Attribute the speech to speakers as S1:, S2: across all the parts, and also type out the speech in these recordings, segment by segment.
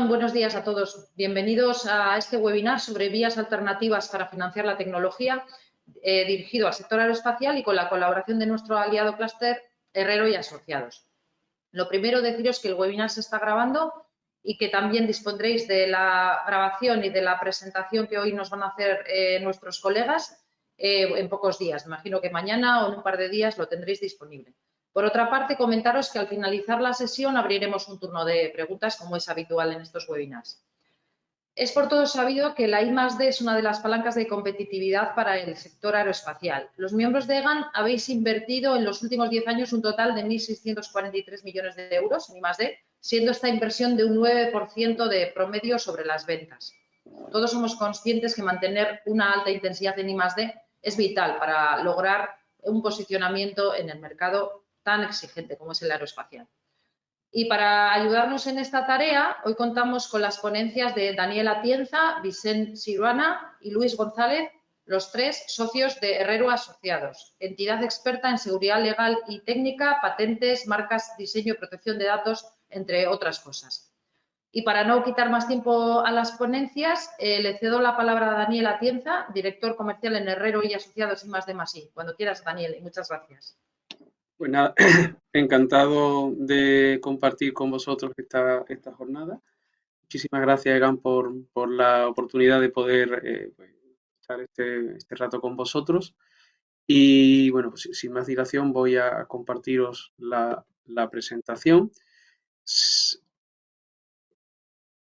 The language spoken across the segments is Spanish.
S1: Buenos días a todos. Bienvenidos a este webinar sobre vías alternativas para financiar la tecnología, dirigido al sector aeroespacial y con la colaboración de nuestro aliado clúster Herrero y Asociados. Lo primero, deciros que el webinar se está grabando y que también dispondréis de la grabación y de la presentación que hoy nos van a hacer nuestros colegas en pocos días. Me imagino que mañana o en un par de días lo tendréis disponible. Por otra parte, comentaros que al finalizar la sesión abriremos un turno de preguntas, como es habitual en estos webinars. Es por todos sabido que la I+D es una de las palancas de competitividad para el sector aeroespacial. Los miembros de EGAN habéis invertido en los últimos 10 años un total de 1.643 millones de euros en I+D, siendo esta inversión de un 9% de promedio sobre las ventas. Todos somos conscientes que mantener una alta intensidad en I+D es vital para lograr un posicionamiento en el mercado tan exigente como es el aeroespacial. Y para ayudarnos en esta tarea, hoy contamos con las ponencias de Daniel Atienza, Vicente Siruana y Luis González, los tres socios de Herrero Asociados, entidad experta en seguridad legal y técnica, patentes, marcas, diseño y protección de datos, entre otras cosas. Y para no quitar más tiempo a las ponencias, le cedo la palabra a Daniel Atienza, director comercial en Herrero y Asociados I+D+I. Cuando quieras, Daniel, y muchas gracias.
S2: Pues nada, encantado de compartir con vosotros esta jornada. Muchísimas gracias, Egan, por la oportunidad de poder pues, estar este rato con vosotros. Y bueno, pues sin más dilación voy a compartiros la presentación.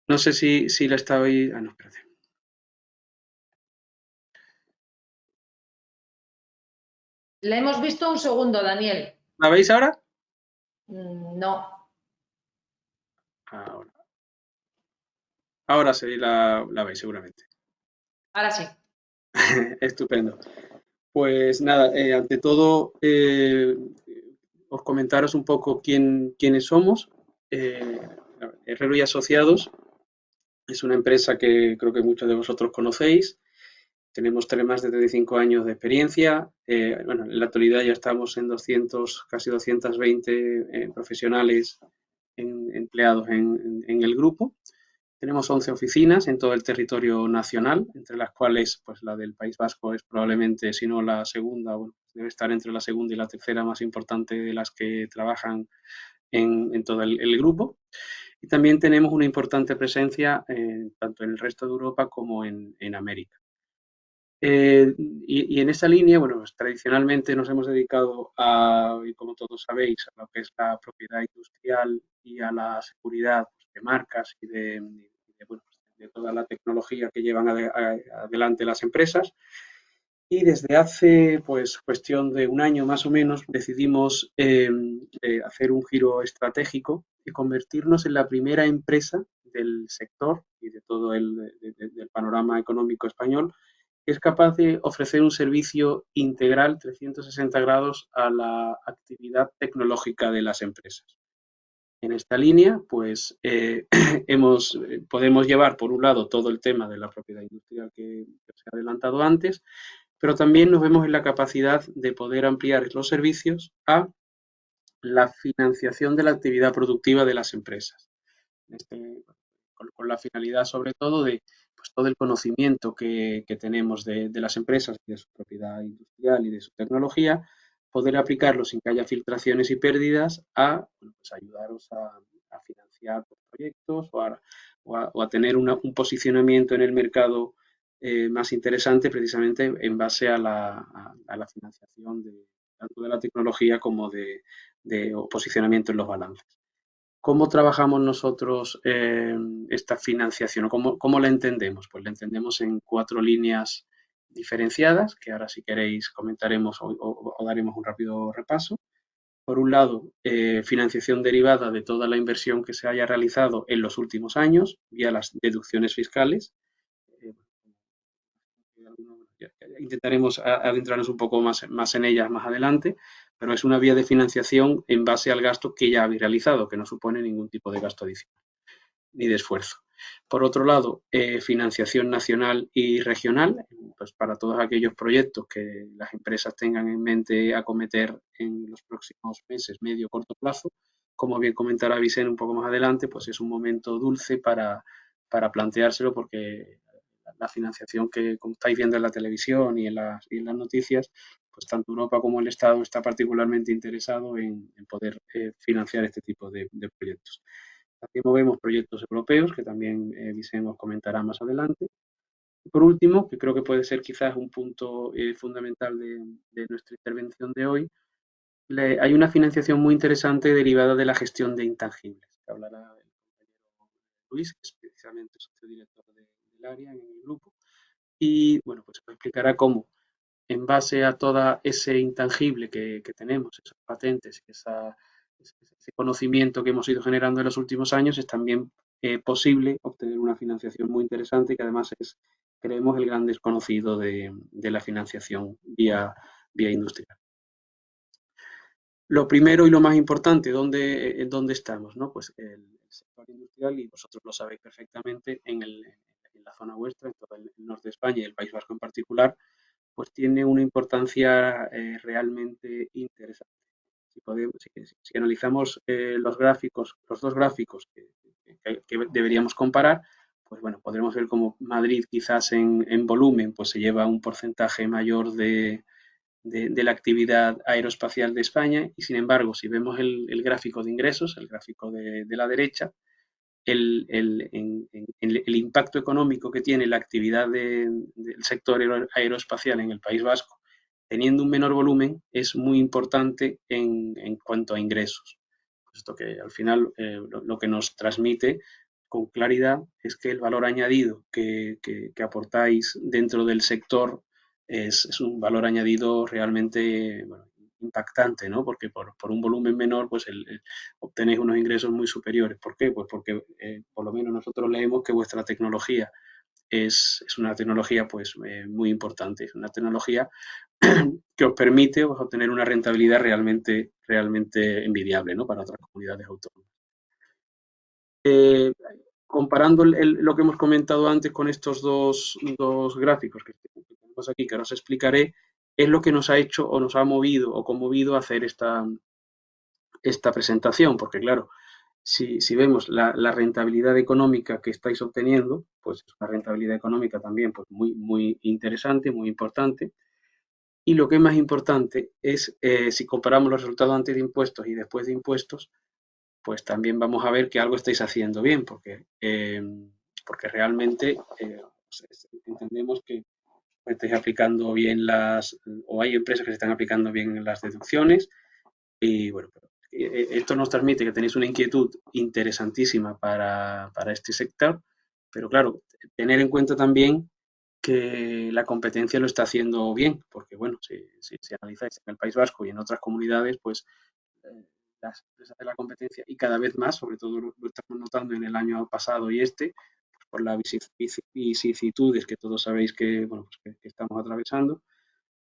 S2: No sé si la estabais... Ah, no, espérate.
S1: La hemos visto un segundo, Daniel.
S2: ¿La veis ahora?
S1: No.
S2: Ahora sí la veis seguramente.
S1: Ahora sí.
S2: Estupendo. Pues nada, ante todo, os comentaros un poco quiénes somos. Herrero y Asociados es una empresa que creo que muchos de vosotros conocéis. Tenemos más de 35 años de experiencia. Bueno, en la actualidad ya estamos en casi 220 profesionales empleados en el grupo. Tenemos 11 oficinas en todo el territorio nacional, entre las cuales pues la del País Vasco es probablemente, si no la segunda, bueno, debe estar entre la segunda y la tercera más importante de las que trabajan en todo el grupo. Y también tenemos una importante presencia tanto en el resto de Europa como en América. Y en esa línea, bueno, pues, tradicionalmente nos hemos dedicado y como todos sabéis, a lo que es la propiedad industrial y a la seguridad pues, de marcas y bueno, pues, de toda la tecnología que llevan adelante las empresas. Y desde hace, pues, cuestión de un año más o menos, decidimos hacer un giro estratégico y convertirnos en la primera empresa del sector y de todo del panorama económico español que es capaz de ofrecer un servicio integral 360 grados a la actividad tecnológica de las empresas. En esta línea, pues podemos llevar, por un lado, todo el tema de la propiedad industrial que se ha adelantado antes, pero también nos vemos en la capacidad de poder ampliar los servicios a la financiación de la actividad productiva de las empresas. Con la finalidad, sobre todo, de pues, todo el conocimiento que tenemos de las empresas, de su propiedad industrial y de su tecnología, poder aplicarlo sin que haya filtraciones y pérdidas a bueno, pues ayudaros a financiar proyectos o a tener un posicionamiento en el mercado más interesante precisamente en base a la financiación tanto de la tecnología como de posicionamiento en los balances. ¿Cómo trabajamos nosotros esta financiación o cómo la entendemos? Pues la entendemos en 4 líneas diferenciadas, que ahora si queréis comentaremos o daremos un rápido repaso. Por un lado, financiación derivada de toda la inversión que se haya realizado en los últimos años vía las deducciones fiscales. Intentaremos adentrarnos un poco más en ellas más adelante, pero es una vía de financiación en base al gasto que ya habéis realizado, que no supone ningún tipo de gasto adicional ni de esfuerzo. Por otro lado, financiación nacional y regional, pues para todos aquellos proyectos que las empresas tengan en mente acometer en los próximos meses, medio o corto plazo, como bien comentará Vicente un poco más adelante, pues es un momento dulce para planteárselo, porque la financiación que, como estáis viendo en la televisión y en las noticias, pues tanto Europa como el Estado está particularmente interesado en poder financiar este tipo de proyectos. Aquí movemos proyectos europeos, que también Vicente os comentará más adelante. Y por último, que creo que puede ser quizás un punto fundamental de nuestra intervención de hoy, hay una financiación muy interesante derivada de la gestión de intangibles, que hablará el compañero Luis, que es precisamente socio director del área en el grupo. Y bueno, pues explicará cómo, en base a todo ese intangible que tenemos, esas patentes, ese conocimiento que hemos ido generando en los últimos años, es también posible obtener una financiación muy interesante, que además es, creemos, el gran desconocido de la financiación vía industrial. Lo primero y lo más importante, ¿en dónde estamos? ¿No? Pues el sector industrial, y vosotros lo sabéis perfectamente, en la zona vuestra, en todo el norte de España y el País Vasco en particular, pues tiene una importancia realmente interesante. Si analizamos los dos gráficos que deberíamos comparar, pues bueno, podremos ver cómo Madrid quizás en volumen pues se lleva un porcentaje mayor de la actividad aeroespacial de España, y sin embargo, si vemos el gráfico de ingresos, el gráfico de la derecha, el impacto económico que tiene la actividad del sector aeroespacial en el País Vasco, teniendo un menor volumen, es muy importante en cuanto a ingresos. Esto que al final lo que nos transmite con claridad es que el valor añadido que aportáis dentro del sector es un valor añadido realmente impactante, ¿no? Porque por un volumen menor pues obtenéis unos ingresos muy superiores. ¿Por qué? Pues porque por lo menos nosotros leemos que vuestra tecnología es una tecnología pues muy importante, es una tecnología que os permite obtener una rentabilidad realmente envidiable, ¿no? Para otras comunidades autónomas. Comparando lo que hemos comentado antes con estos dos gráficos que tenemos aquí, que ahora os explicaré, es lo que nos ha hecho o nos ha movido o conmovido a hacer esta presentación, porque claro, si vemos la rentabilidad económica que estáis obteniendo, pues es una rentabilidad económica también pues muy interesante, muy importante. Y lo que es más importante es, si comparamos los resultados antes de impuestos y después de impuestos, pues también vamos a ver que algo estáis haciendo bien, porque realmente entendemos que estáis aplicando bien o hay empresas que se están aplicando bien las deducciones, y bueno, esto nos transmite que tenéis una inquietud interesantísima para este sector, pero claro, tener en cuenta también que la competencia lo está haciendo bien, porque bueno, si analizáis en el País Vasco y en otras comunidades, pues las empresas de la competencia, y cada vez más, sobre todo lo estamos notando en el año pasado y pues por las vicisitudes que todos sabéis que, bueno, pues que estamos atravesando,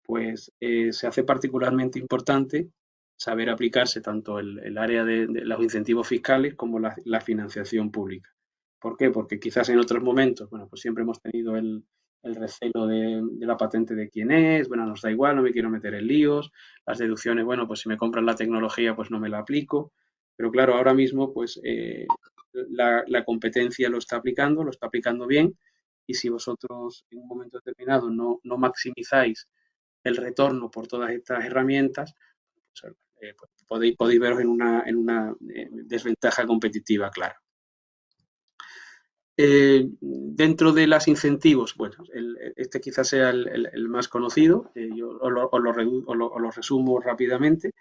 S2: pues se hace particularmente importante saber aplicarse tanto el área de los incentivos fiscales como la financiación pública. ¿Por qué? Porque quizás en otros momentos, bueno, pues siempre hemos tenido el recelo de la patente de quién es, bueno, nos da igual, no me quiero meter en líos, las deducciones, bueno, pues si me compran la tecnología, pues no me la aplico, pero claro, ahora mismo, pues la competencia lo está aplicando bien, y si vosotros en un momento determinado no maximizáis el retorno por todas estas herramientas, pues, podéis veros en una desventaja competitiva clara. Dentro de los incentivos, bueno, este quizás sea el más conocido, yo os lo resumo rápidamente.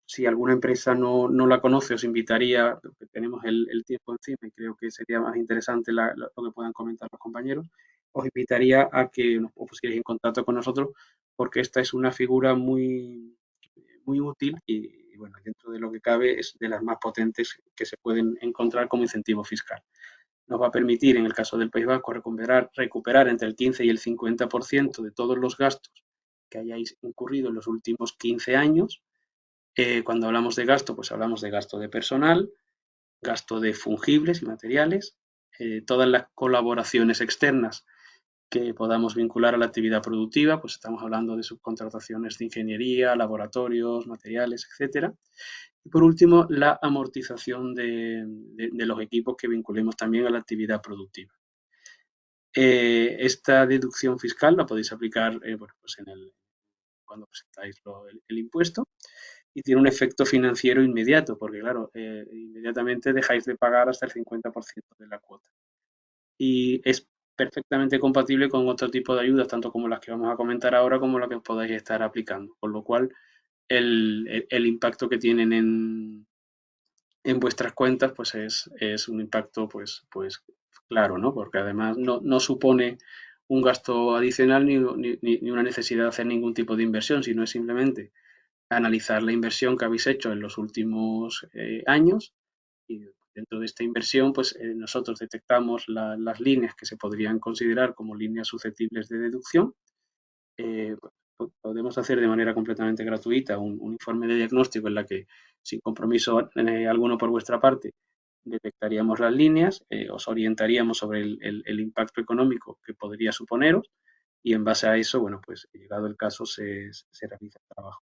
S2: Si alguna empresa no la conoce, os invitaría, porque tenemos el tiempo encima y creo que sería más interesante lo que puedan comentar los compañeros, os invitaría a que os pusierais en contacto con nosotros, porque esta es una figura muy útil y bueno, dentro de lo que cabe es de las más potentes que se pueden encontrar como incentivo fiscal. Nos va a permitir, en el caso del País Vasco, recuperar entre el 15 y el 50% de todos los gastos que hayáis incurrido en los últimos 15 años. Cuando hablamos de gasto, pues hablamos de gasto de personal, gasto de fungibles y materiales, todas las colaboraciones externas que podamos vincular a la actividad productiva, pues estamos hablando de subcontrataciones de ingeniería, laboratorios, materiales, etcétera. Y por último, la amortización de los equipos que vinculemos también a la actividad productiva. Esta deducción fiscal la podéis aplicar bueno, pues cuando presentáis el impuesto, y tiene un efecto financiero inmediato, porque claro, inmediatamente dejáis de pagar hasta el 50% de la cuota. Y es perfectamente compatible con otro tipo de ayudas, tanto como las que vamos a comentar ahora, como las que os podáis estar aplicando. Con lo cual, el impacto que tienen en vuestras cuentas pues es un impacto pues claro, ¿no? Porque además no supone un gasto adicional ni una necesidad de hacer ningún tipo de inversión, sino es simplemente analizar la inversión que habéis hecho en los últimos años, y dentro de esta inversión pues nosotros detectamos las líneas que se podrían considerar como líneas susceptibles de deducción. eh, Podemos hacer de manera completamente gratuita un informe de diagnóstico en la que, sin compromiso alguno por vuestra parte, detectaríamos las líneas, os orientaríamos sobre el impacto económico que podría suponeros, y en base a eso, bueno, pues llegado el caso se realiza el trabajo.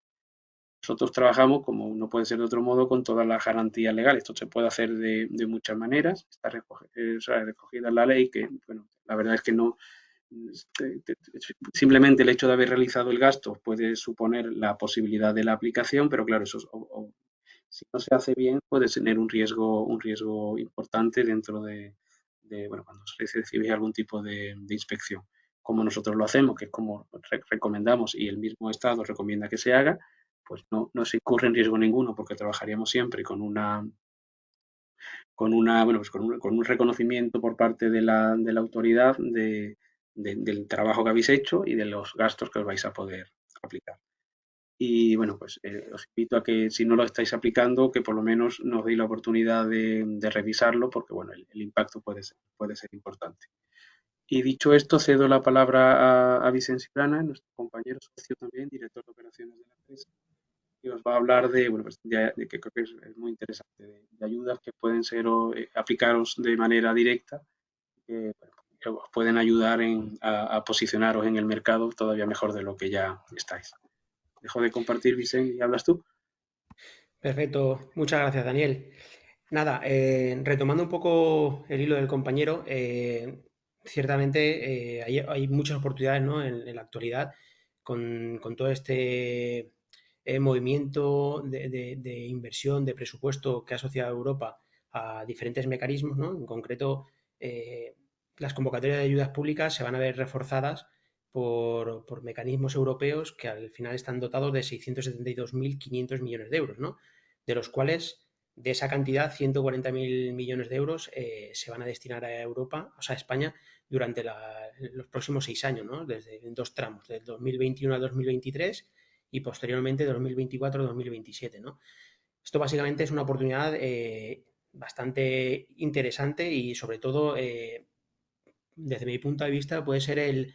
S2: Nosotros trabajamos, como no puede ser de otro modo, con todas las garantías legales. Esto se puede hacer de muchas maneras. Está recogida en la ley, que, bueno, la verdad es que no. Simplemente el hecho de haber realizado el gasto puede suponer la posibilidad de la aplicación, pero claro, eso si no se hace bien puede tener un riesgo importante dentro bueno, cuando se recibe algún tipo de inspección. Como nosotros lo hacemos, que es como recomendamos y el mismo Estado recomienda que se haga, pues no se incurre en riesgo ninguno, porque trabajaríamos siempre bueno, pues con un reconocimiento por parte de la autoridad del trabajo que habéis hecho y de los gastos que os vais a poder aplicar. Y bueno, pues os invito a que, si no lo estáis aplicando, que por lo menos nos deis la oportunidad de revisarlo, porque bueno, el impacto puede ser importante. Y dicho esto, cedo la palabra a Vicente Ciprana, nuestro compañero socio también, director de operaciones de la empresa, que os va a hablar bueno, pues que creo que es muy interesante, de ayudas que pueden ser aplicaros de manera directa, que, bueno, que os pueden ayudar a posicionaros en el mercado todavía mejor de lo que ya estáis. Dejo de compartir, Vicente, y hablas tú.
S3: Perfecto, muchas gracias, Daniel. Nada, retomando un poco el hilo del compañero, ciertamente hay muchas oportunidades, ¿no? En la actualidad con todo este movimiento de inversión, de presupuesto que ha asociado Europa a diferentes mecanismos, ¿no? En concreto, las convocatorias de ayudas públicas se van a ver reforzadas por mecanismos europeos que al final están dotados de 672.500 millones de euros, ¿no? De los cuales, de esa cantidad, 140.000 millones de euros se van a destinar a Europa, o sea, a España, durante los próximos 6 años, ¿no? Desde en dos tramos, del 2021 a 2023 y posteriormente 2024 a 2027, ¿no? Esto básicamente es una oportunidad bastante interesante y sobre todo, desde mi punto de vista, puede ser el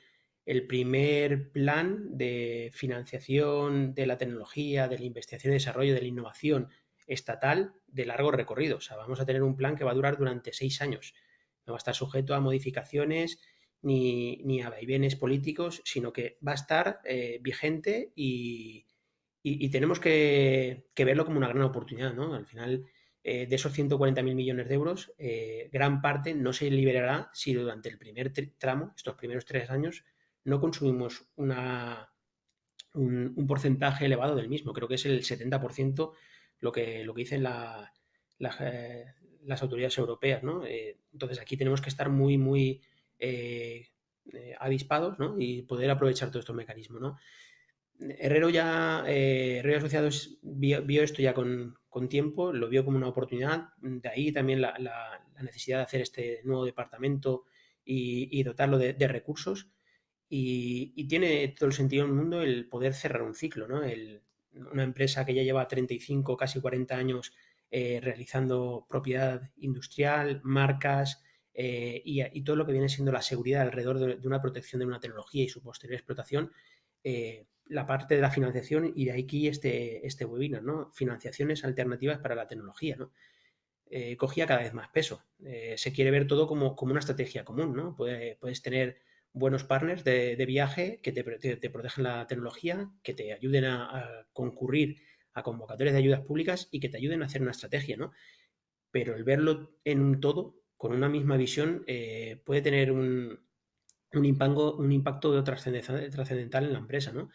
S3: primer plan de financiación de la tecnología, de la investigación y desarrollo, de la innovación estatal de largo recorrido. O sea, vamos a tener un plan que va a durar durante 6 años. No va a estar sujeto a modificaciones ni a vaivenes políticos, sino que va a estar vigente y tenemos que verlo como una gran oportunidad, ¿no? Al final, de esos 140.000 millones de euros, gran parte no se liberará si durante el primer tramo, estos primeros 3 años, no consumimos un porcentaje elevado del mismo. Creo que es el 70% lo que dicen las autoridades europeas, ¿no? Entonces aquí tenemos que estar muy, muy avispados, ¿no? Y poder aprovechar todos estos mecanismos, ¿no? Herrero Asociados vio esto ya con tiempo, lo vio como una oportunidad, de ahí también la necesidad de hacer este nuevo departamento y dotarlo de recursos y tiene todo el sentido del mundo el poder cerrar un ciclo, ¿no? Una empresa que ya lleva 35, casi 40 años realizando propiedad industrial, marcas y todo lo que viene siendo la seguridad alrededor de una protección de una tecnología y su posterior explotación, la parte de la financiación y de aquí este webinar, ¿no? Financiaciones alternativas para la tecnología, ¿no? Cogía cada vez más peso. Se quiere ver todo como una estrategia común, ¿no? Puedes tener buenos partners de viaje que te protegen la tecnología, que te ayuden a concurrir a convocatorias de ayudas públicas y que te ayuden a hacer una estrategia, ¿no? Pero el verlo en un todo, con una misma visión, puede tener un impacto trascendental en la empresa, ¿no?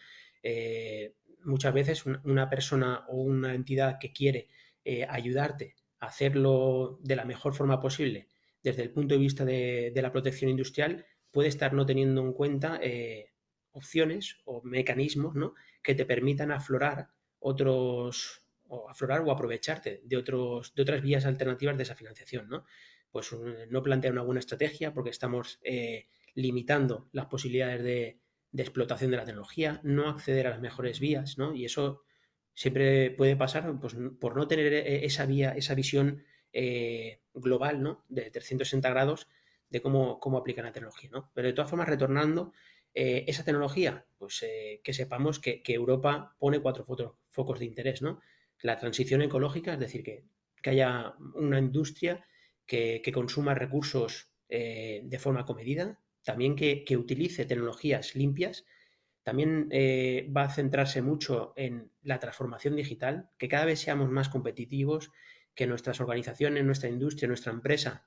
S3: Muchas veces una persona o una entidad que quiere ayudarte a hacerlo de la mejor forma posible desde el punto de vista de la protección industrial puede estar no teniendo en cuenta opciones o mecanismos, ¿no? Que te permitan aflorar o aprovecharte de otras vías alternativas de esa financiación, ¿no? Pues no plantear una buena estrategia porque estamos limitando las posibilidades de explotación de la tecnología, no acceder a las mejores vías, ¿no? Y eso siempre puede pasar pues, por no tener esa visión global, ¿no? De 360 grados de cómo aplicar la tecnología, ¿no? Pero de todas formas, retornando, esa tecnología, pues que sepamos que Europa pone 4 focos de interés, ¿no? La transición ecológica, es decir, que haya una industria que consuma recursos de forma comedida, también que utilice tecnologías limpias, también va a centrarse mucho en la transformación digital, que cada vez seamos más competitivos, que nuestras organizaciones, nuestra industria, nuestra empresa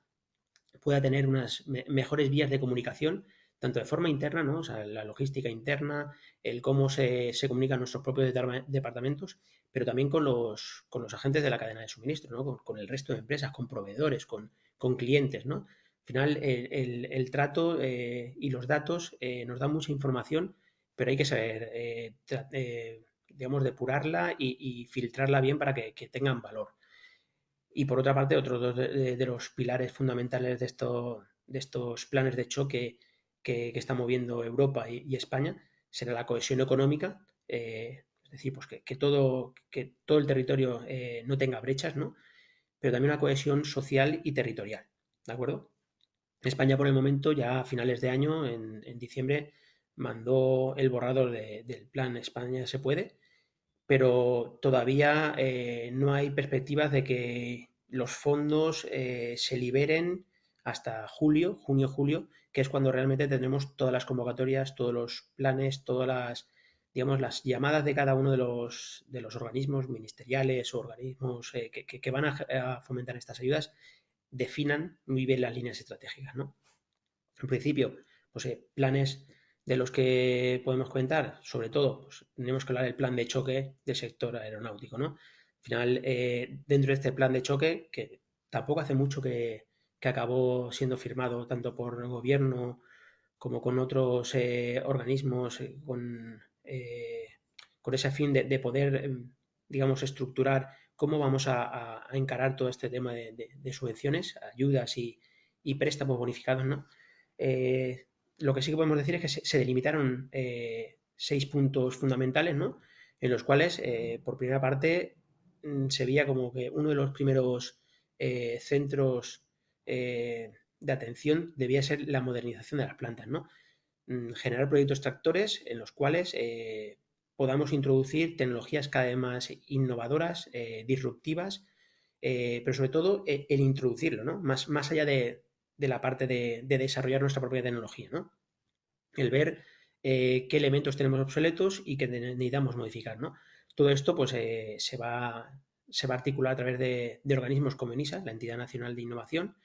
S3: pueda tener unas mejores vías de comunicación, tanto de forma interna, ¿no? O sea, la logística interna, el cómo se comunican nuestros propios departamentos, pero también con los agentes de la cadena de suministro, ¿no? Con el resto de empresas, con proveedores, con clientes, ¿no? Al final, el trato y los datos nos dan mucha información, pero hay que saber, digamos, depurarla y filtrarla bien para que tengan valor. Y por otra parte, otros dos de los pilares fundamentales de estos planes de choque que está moviendo Europa y España será la cohesión económica, es decir, pues que todo el territorio no tenga brechas, ¿no? Pero también una cohesión social y territorial, ¿de acuerdo? España por el momento, ya a finales de año, en diciembre, mandó el borrador del plan España se puede, pero todavía no hay perspectivas de que los fondos se liberen hasta junio-julio, que es cuando realmente tendremos todas las convocatorias, todos los planes, todas digamos, las llamadas de cada uno de los organismos ministeriales o organismos que van a fomentar estas ayudas, definan muy bien las líneas estratégicas, ¿no? En principio, pues planes de los que podemos comentar, sobre todo, pues, tenemos que hablar del plan de choque del sector aeronáutico, ¿no? Al final, dentro de este plan de choque, que tampoco hace mucho que acabó siendo firmado tanto por el gobierno como con otros organismos, con ese fin de poder, digamos, estructurar cómo vamos a encarar todo este tema de subvenciones, ayudas y préstamos bonificados, ¿no? Lo que sí que podemos decir es que se delimitaron 6 puntos fundamentales, ¿no? En los cuales, por primera parte, se veía como que uno de los primeros centros de atención debía ser la modernización de las plantas, ¿no? Generar proyectos tractores en los cuales podamos introducir tecnologías cada vez más innovadoras, disruptivas, pero sobre todo el introducirlo, ¿no? Más allá de la parte de desarrollar nuestra propia tecnología, ¿no? El ver qué elementos tenemos obsoletos y que necesitamos modificar, ¿no? Todo esto pues se va a articular a través de organismos como ENISA, la Entidad Nacional de Innovación,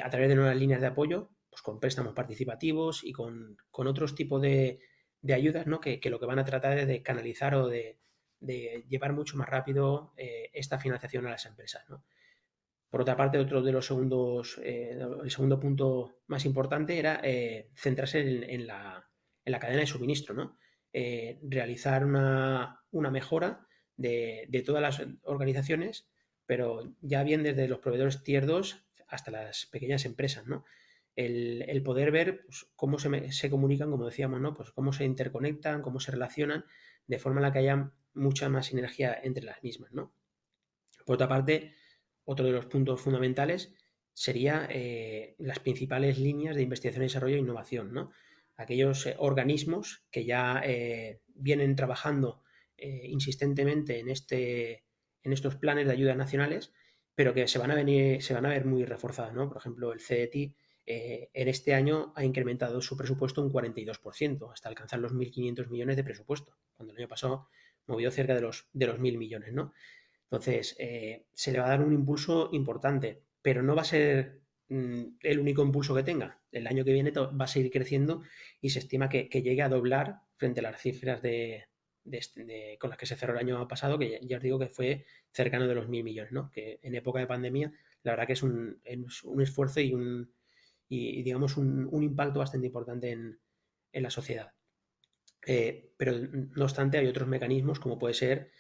S3: a través de nuevas líneas de apoyo, pues con préstamos participativos y con otros tipos de ayudas, ¿no? Que lo que van a tratar es de canalizar o de llevar mucho más rápido esta financiación a las empresas, ¿no? Por otra parte, otro de los el segundo punto más importante era centrarse en la cadena de suministro, ¿no? Realizar una mejora de todas las organizaciones, pero ya bien desde los proveedores tier 2 hasta las pequeñas empresas, ¿no? El poder ver pues, cómo se comunican, como decíamos, ¿no? Pues cómo se interconectan, cómo se relacionan, de forma en la que haya mucha más sinergia entre las mismas, ¿no? Por otra parte, otro de los puntos fundamentales sería las principales líneas de investigación, desarrollo e innovación, ¿no? Aquellos organismos que ya vienen trabajando insistentemente en estos planes de ayudas nacionales, pero que se van a ver muy reforzadas, ¿no? Por ejemplo, el CDTI en este año ha incrementado su presupuesto un 42%, hasta alcanzar los 1.500 millones de presupuesto, cuando el año pasado movió cerca de los 1.000 millones, ¿no? Entonces, se le va a dar un impulso importante, pero no va a ser el único impulso que tenga. El año que viene va a seguir creciendo y se estima que llegue a doblar frente a las cifras con las que se cerró el año pasado, que ya os digo que fue cercano de los 1.000 millones, ¿no? Que en época de pandemia, la verdad que es un esfuerzo y digamos, un impacto bastante importante en la sociedad. Pero no obstante hay otros mecanismos como puede ser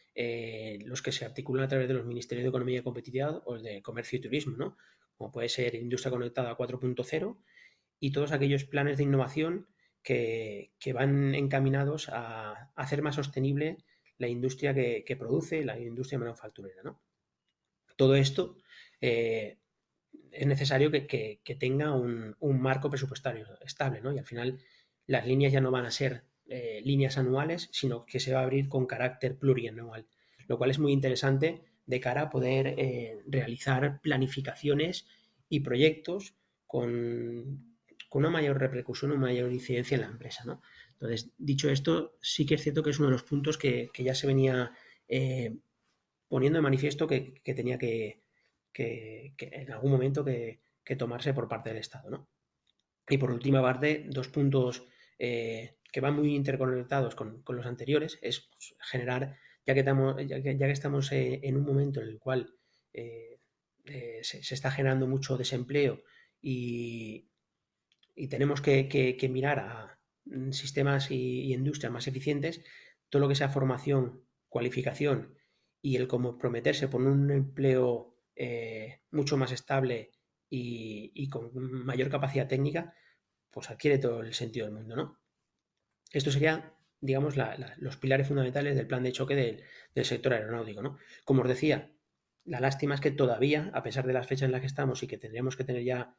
S3: los que se articulan a través de los Ministerios de Economía y Competitividad o de Comercio y Turismo, ¿no? Como puede ser Industria Conectada 4.0 y todos aquellos planes de innovación que van encaminados a hacer más sostenible la industria que produce, la industria manufacturera, ¿no? Todo esto es necesario que tenga un marco presupuestario estable, ¿no? Y al final las líneas ya no van a ser líneas anuales, sino que se va a abrir con carácter plurianual, lo cual es muy interesante de cara a poder realizar planificaciones y proyectos con una mayor repercusión, una mayor incidencia en la empresa, ¿no? Entonces, dicho esto, sí que es cierto que es uno de los puntos que ya se venía poniendo de manifiesto que tenía que en algún momento que tomarse por parte del Estado, ¿no? Y por última parte, dos puntos que van muy interconectados con los anteriores es pues, generar, ya que estamos en un momento en el cual se está generando mucho desempleo y, y tenemos que mirar a sistemas y industrias más eficientes, todo lo que sea formación, cualificación y el comprometerse por un empleo mucho más estable y con mayor capacidad técnica, pues adquiere todo el sentido del mundo, ¿no? Esto sería, digamos, los pilares fundamentales del plan de choque del sector aeronáutico, ¿no? Como os decía, la lástima es que todavía, a pesar de las fechas en las que estamos y que tendríamos que tener ya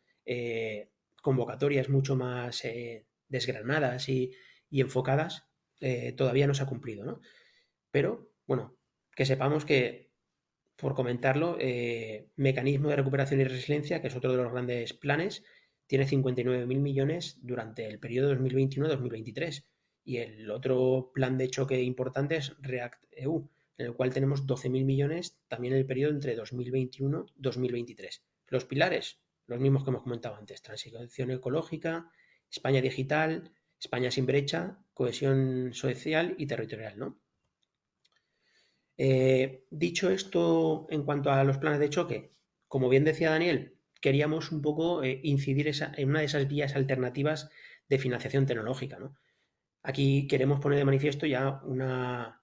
S3: convocatorias mucho más desgranadas y enfocadas, todavía no se ha cumplido, ¿no? Pero, bueno, que sepamos que, por comentarlo, Mecanismo de Recuperación y Resiliencia, que es otro de los grandes planes, tiene 59.000 millones durante el periodo 2021-2023. Y el otro plan de choque importante es REACT-EU, en el cual tenemos 12.000 millones también en el periodo entre 2021-2023. Los pilares, los mismos que hemos comentado antes, transición ecológica, España digital, España sin brecha, cohesión social y territorial, ¿no? Dicho esto en cuanto a los planes de choque, como bien decía Daniel, queríamos un poco incidir en una de esas vías alternativas de financiación tecnológica, ¿no? Aquí queremos poner de manifiesto ya una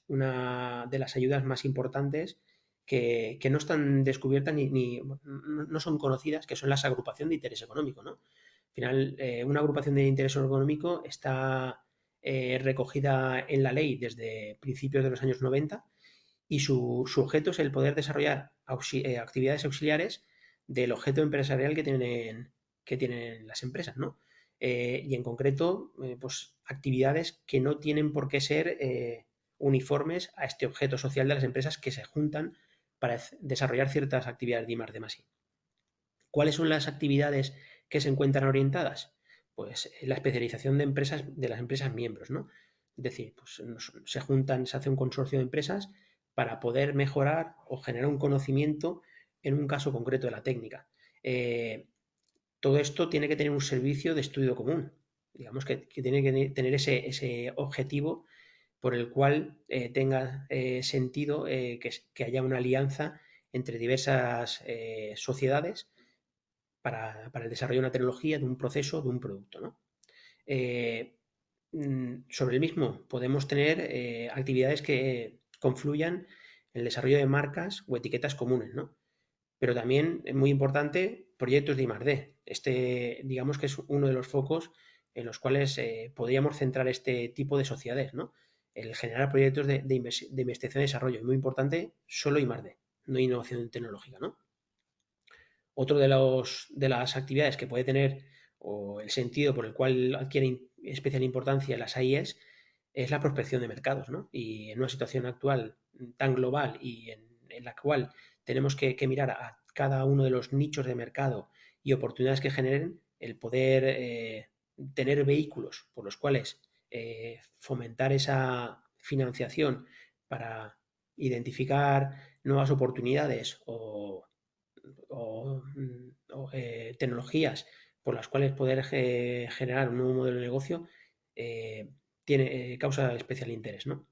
S3: de las ayudas más importantes que no están descubiertas ni no son conocidas, que son las agrupaciones de interés económico, ¿no? Al final, una agrupación de interés económico está recogida en la ley desde principios de los años 90 y su objeto es el poder desarrollar actividades auxiliares del objeto empresarial que tienen las empresas, ¿no? Y en concreto, pues actividades que no tienen por qué ser uniformes a este objeto social de las empresas que se juntan para desarrollar ciertas actividades de I+D+I. ¿Cuáles son las actividades que se encuentran orientadas? Pues la especialización de las empresas miembros, ¿no? Es decir, pues se juntan, se hace un consorcio de empresas para poder mejorar o generar un conocimiento en un caso concreto de la técnica. Todo esto tiene que tener un servicio de estudio común, digamos que tiene que tener ese objetivo por el cual tenga sentido que haya una alianza entre diversas sociedades para el desarrollo de una tecnología, de un proceso, de un producto, ¿no? Sobre el mismo podemos tener actividades que confluyan en el desarrollo de marcas o etiquetas comunes, ¿no? Pero también es muy importante proyectos de I+D. Este, digamos que es uno de los focos en los cuales podríamos centrar este tipo de sociedades, ¿no? El generar proyectos de investigación y desarrollo. Es muy importante solo I+D, no innovación tecnológica, ¿no? Otro de las actividades que puede tener o el sentido por el cual adquiere especial importancia las AIEs es la prospección de mercados, ¿no? Y en una situación actual tan global y en la cual tenemos que mirar a cada uno de los nichos de mercado y oportunidades que generen, el poder tener vehículos por los cuales fomentar esa financiación para identificar nuevas oportunidades o tecnologías por las cuales poder generar un nuevo modelo de negocio causa especial interés, ¿no?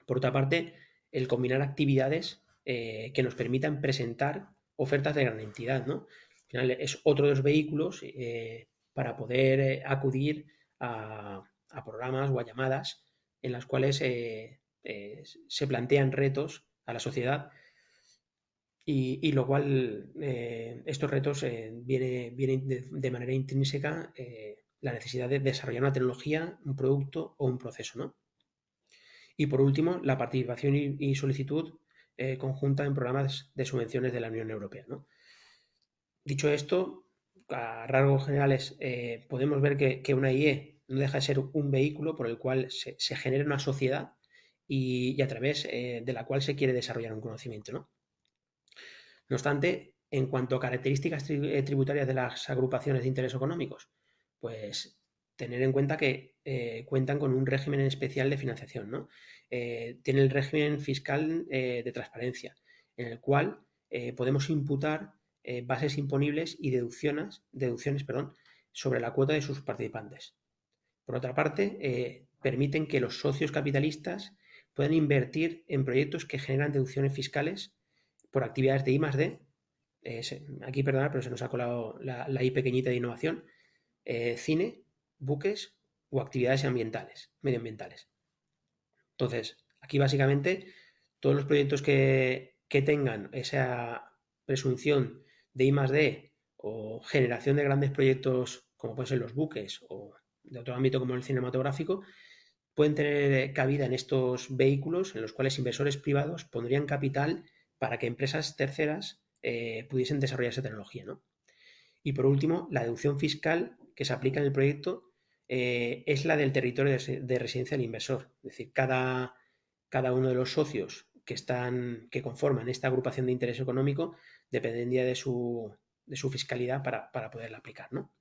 S3: Por otra parte, el combinar actividades que nos permitan presentar ofertas de gran entidad, ¿no? Al final es otro de los vehículos para poder acudir a programas o a llamadas en las cuales se plantean retos a la sociedad y lo cual estos retos vienen de manera intrínseca la necesidad de desarrollar una tecnología, un producto o un proceso, ¿no? Y por último, la participación y solicitud conjunta en programas de subvenciones de la Unión Europea, ¿no? Dicho esto, a rasgos generales podemos ver que una IE no deja de ser un vehículo por el cual se genera una sociedad y a través de la cual se quiere desarrollar un conocimiento, ¿no? No obstante, en cuanto a características tributarias de las agrupaciones de interés económicos, pues tener en cuenta que cuentan con un régimen especial de financiación, ¿no? Tiene el régimen fiscal de transparencia, en el cual podemos imputar bases imponibles y deducciones sobre la cuota de sus participantes. Por otra parte, permiten que los socios capitalistas puedan invertir en proyectos que generan deducciones fiscales por actividades de I+D. Aquí, perdona, pero se nos ha colado la I pequeñita de innovación. Cine, buques o actividades medioambientales. Entonces, aquí básicamente todos los proyectos que tengan esa presunción de I+D o generación de grandes proyectos como pueden ser los buques o de otro ámbito como el cinematográfico, pueden tener cabida en estos vehículos en los cuales inversores privados pondrían capital para que empresas terceras pudiesen desarrollar esa tecnología, ¿no? Y por último, la deducción fiscal que se aplica en el proyecto es la del territorio de residencia del inversor. Es decir, cada uno de los socios que conforman esta agrupación de interés económico dependería de su fiscalidad para poderla aplicar, ¿no?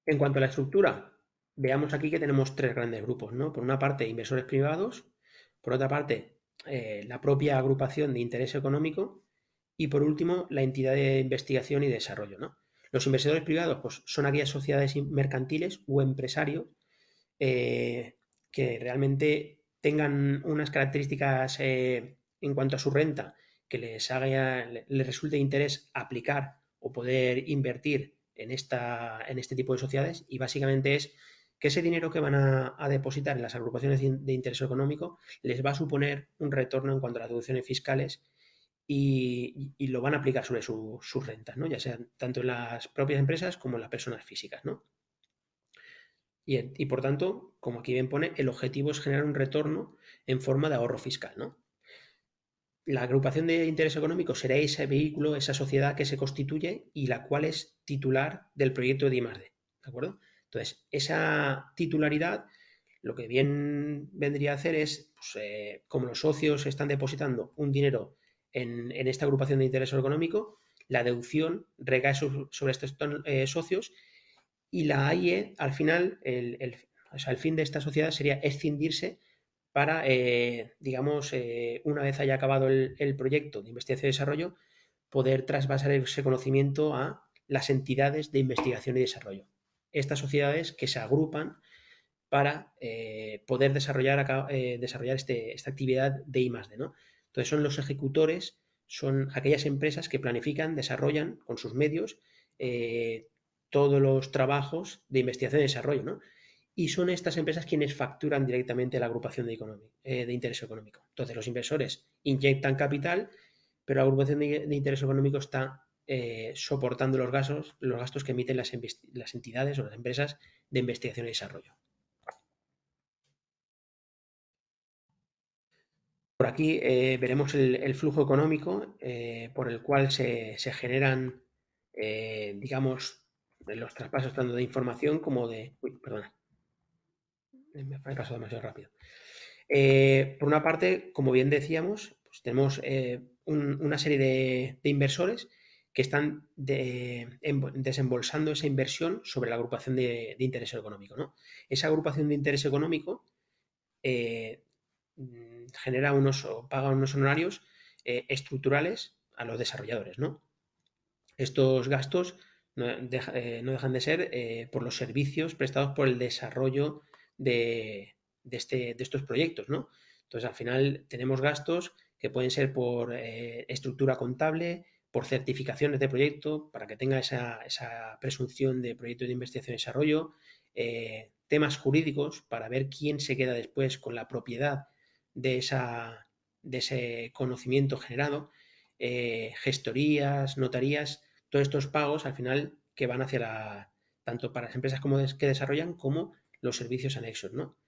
S3: En cuanto a la estructura, veamos aquí que tenemos tres grandes grupos, ¿no? Por una parte, inversores privados, por otra parte, la propia agrupación de interés económico y por último, la entidad de investigación y desarrollo, ¿no? Los inversores privados pues, son aquellas sociedades mercantiles u empresarios que realmente tengan unas características en cuanto a su renta que les resulte de interés aplicar o poder invertir en este tipo de sociedades y básicamente es que ese dinero que van a depositar en las agrupaciones de interés económico les va a suponer un retorno en cuanto a las deducciones fiscales y lo van a aplicar sobre sus rentas, ¿no? Ya sean tanto en las propias empresas como en las personas físicas, ¿no? Y por tanto, como aquí bien pone, el objetivo es generar un retorno en forma de ahorro fiscal, ¿no? La agrupación de interés económico será ese vehículo, esa sociedad que se constituye y la cual es titular del proyecto de I+D, ¿de acuerdo? Entonces, esa titularidad lo que bien vendría a hacer es, pues, como los socios están depositando un dinero en esta agrupación de interés económico, la deducción recae sobre estos socios y la AIE, al final, o sea, el fin de esta sociedad sería escindirse para, digamos, una vez haya acabado el proyecto de investigación y desarrollo, poder trasvasar ese conocimiento a las entidades de investigación y desarrollo. Estas sociedades que se agrupan para poder desarrollar esta actividad de I+D, ¿no? Entonces son los ejecutores, son aquellas empresas que planifican, desarrollan con sus medios todos los trabajos de investigación y desarrollo, ¿no? Y son estas empresas quienes facturan directamente la agrupación de interés económico. Entonces los inversores inyectan capital, pero la agrupación de interés económico está soportando los gastos que emiten las entidades o las empresas de investigación y desarrollo. Por aquí veremos el flujo económico por el cual se generan, digamos, los traspasos tanto de información como de... Uy, perdona, me he pasado demasiado rápido. Por una parte, como bien decíamos, pues tenemos una serie de inversores que están desembolsando esa inversión sobre la agrupación de interés económico, ¿no? Esa agrupación de interés económico genera o paga unos honorarios estructurales a los desarrolladores, ¿no? Estos gastos no dejan de ser por los servicios prestados por el desarrollo de estos proyectos, ¿no? Entonces, al final tenemos gastos que pueden ser por estructura contable, por certificaciones de proyecto, para que tenga esa presunción de proyecto de investigación y desarrollo, temas jurídicos para ver quién se queda después con la propiedad de ese conocimiento generado, gestorías, notarías, todos estos pagos al final que van hacia tanto para las empresas que desarrollan como los servicios anexos, ¿no?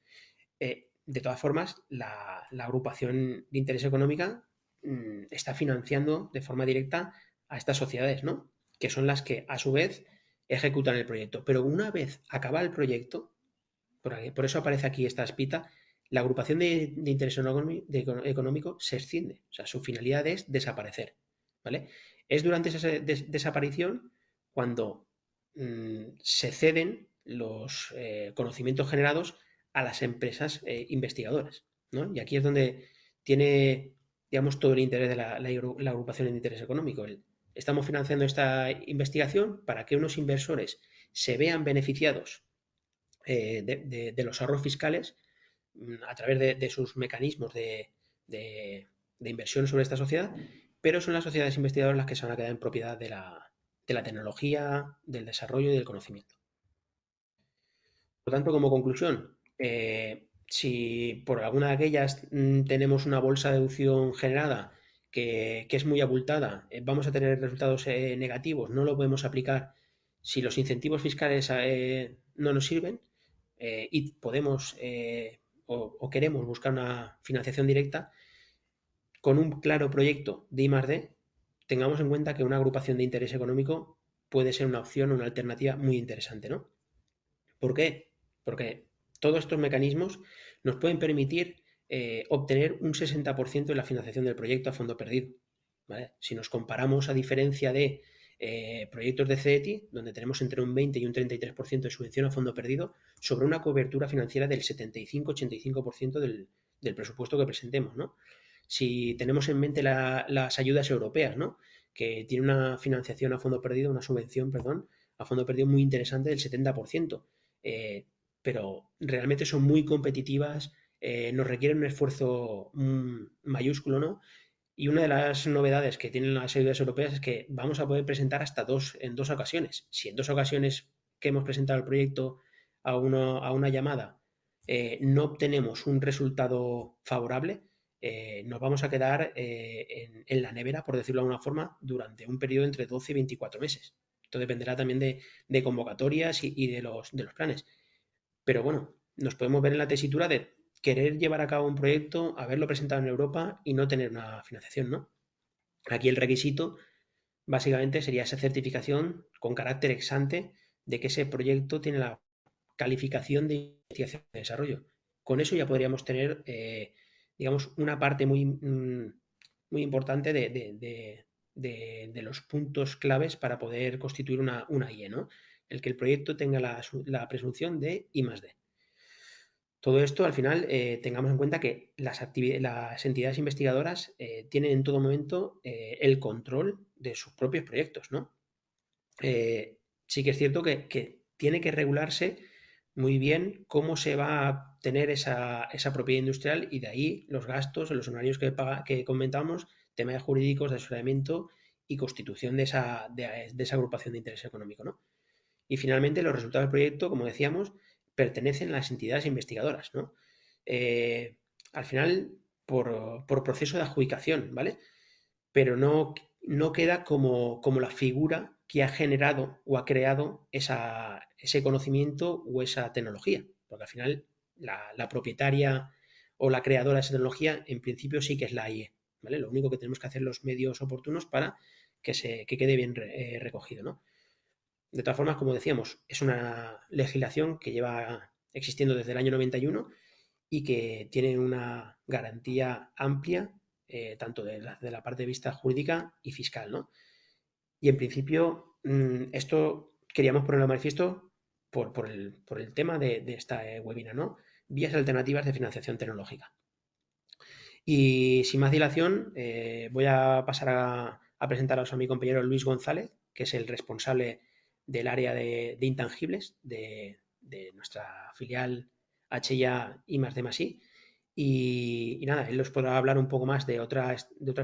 S3: De todas formas, la agrupación de interés económica está financiando de forma directa a estas sociedades, ¿no? Que son las que a su vez ejecutan el proyecto. Pero una vez acaba el proyecto, por eso aparece aquí esta espita, la agrupación de interés económico se extiende. O sea, su finalidad es desaparecer, ¿vale? Es durante esa desaparición cuando se ceden los conocimientos generados a las empresas investigadoras, ¿no? Y aquí es donde tiene, digamos, todo el interés de la agrupación de interés económico. Estamos financiando esta investigación para que unos inversores se vean beneficiados de los ahorros fiscales a través de sus mecanismos de inversión sobre esta sociedad, pero son las sociedades investigadoras las que se van a quedar en propiedad de la tecnología, del desarrollo y del conocimiento. Por lo tanto, como conclusión, si por alguna de aquellas tenemos una bolsa de deducción generada que es muy abultada, vamos a tener resultados negativos, no lo podemos aplicar si los incentivos fiscales no nos sirven y podemos o queremos buscar una financiación directa con un claro proyecto de I+D, tengamos en cuenta que una agrupación de interés económico puede ser una opción o una alternativa muy interesante, ¿no? ¿Por qué? Porque todos estos mecanismos nos pueden permitir obtener un 60% de la financiación del proyecto a fondo perdido, ¿vale? Si nos comparamos a diferencia de proyectos de CETI, donde tenemos entre un 20 y un 33% de subvención a fondo perdido, sobre una cobertura financiera del 75-85% del presupuesto que presentemos, ¿no? Si tenemos en mente las ayudas europeas, ¿no? Que tiene una financiación a fondo perdido, una subvención, perdón, a fondo perdido muy interesante del 70%. Pero realmente son muy competitivas, nos requieren un esfuerzo mayúsculo, ¿no? Y una de las novedades que tienen las ayudas europeas es que vamos a poder presentar hasta en dos ocasiones. Si en dos ocasiones que hemos presentado el proyecto a una llamada no obtenemos un resultado favorable, nos vamos a quedar en la nevera, por decirlo de alguna forma, durante un periodo entre 12 y 24 meses. Esto dependerá también de convocatorias y de los planes. Pero bueno, nos podemos ver en la tesitura de querer llevar a cabo un proyecto, haberlo presentado en Europa y no tener una financiación, ¿no? Aquí el requisito básicamente sería esa certificación con carácter ex ante de que ese proyecto tiene la calificación de investigación y desarrollo. Con eso ya podríamos tener, digamos, una parte muy importante de los puntos claves para poder constituir una IE, ¿no? El que el proyecto tenga la presunción de I+D. Todo esto, al final, tengamos en cuenta que las entidades investigadoras tienen en todo momento el control de sus propios proyectos, ¿no? Sí que es cierto que tiene que regularse muy bien cómo se va a tener esa propiedad industrial y de ahí los gastos, los honorarios que comentamos, temas jurídicos de asesoramiento y constitución de esa agrupación de interés económico, ¿no? Y finalmente los resultados del proyecto, como decíamos, pertenecen a las entidades investigadoras, ¿no? Al final, por proceso de adjudicación, ¿vale? Pero no queda como la figura que ha generado o ha creado ese conocimiento o esa tecnología, porque al final la propietaria o la creadora de esa tecnología en principio sí que es la IE, ¿vale? Lo único que tenemos que hacer los medios oportunos para que quede bien recogido, ¿no? De todas formas, como decíamos, es una legislación que lleva existiendo desde el año 91 y que tiene una garantía amplia, tanto de la parte de vista jurídica y fiscal, ¿no? Y en principio, esto queríamos ponerlo de manifiesto por el tema de esta webinar, ¿no? vías alternativas de financiación tecnológica. Y sin más dilación, voy a pasar a presentaros a mi compañero Luis González, que es el responsable del área de intangibles de nuestra filial HIA I+D+I. Y nada, él os podrá hablar un poco más de otra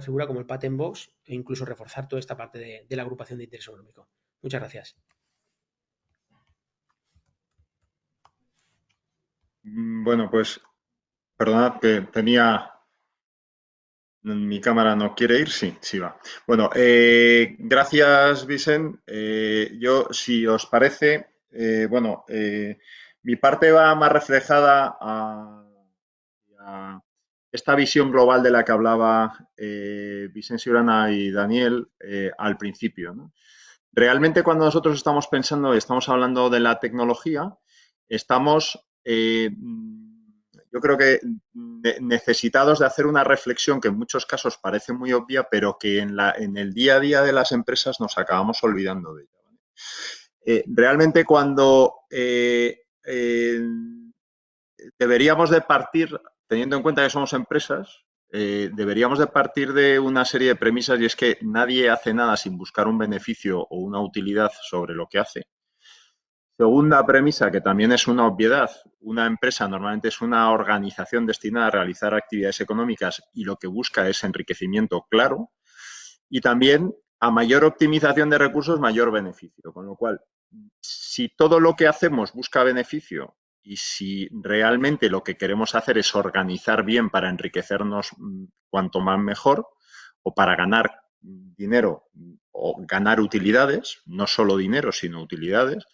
S3: figura como el Patent Box e incluso reforzar toda esta parte de la agrupación de interés económico. Muchas gracias.
S4: Bueno, pues perdonad que tenía... Mi cámara no quiere ir, sí, sí va. Bueno, gracias, Vicent. Yo, si os parece, mi parte va más reflejada a esta visión global de la que hablaba Vicent Siurana y Daniel al principio, ¿no? Realmente, cuando nosotros estamos pensando y estamos hablando de la tecnología, estamos, yo creo que necesitados de hacer una reflexión que en muchos casos parece muy obvia, pero que en el día a día de las empresas nos acabamos olvidando de ella. Realmente, cuando deberíamos de partir, teniendo en cuenta que somos empresas, deberíamos de partir de una serie de premisas, y es que nadie hace nada sin buscar un beneficio o una utilidad sobre lo que hace. Segunda premisa, que también es una obviedad, una empresa normalmente es una organización destinada a realizar actividades económicas y lo que busca es enriquecimiento claro. Y también, a mayor optimización de recursos, mayor beneficio. Con lo cual, si todo lo que hacemos busca beneficio y si realmente lo que queremos hacer es organizar bien para enriquecernos cuanto más mejor, o para ganar dinero o ganar utilidades, no solo dinero, sino utilidades,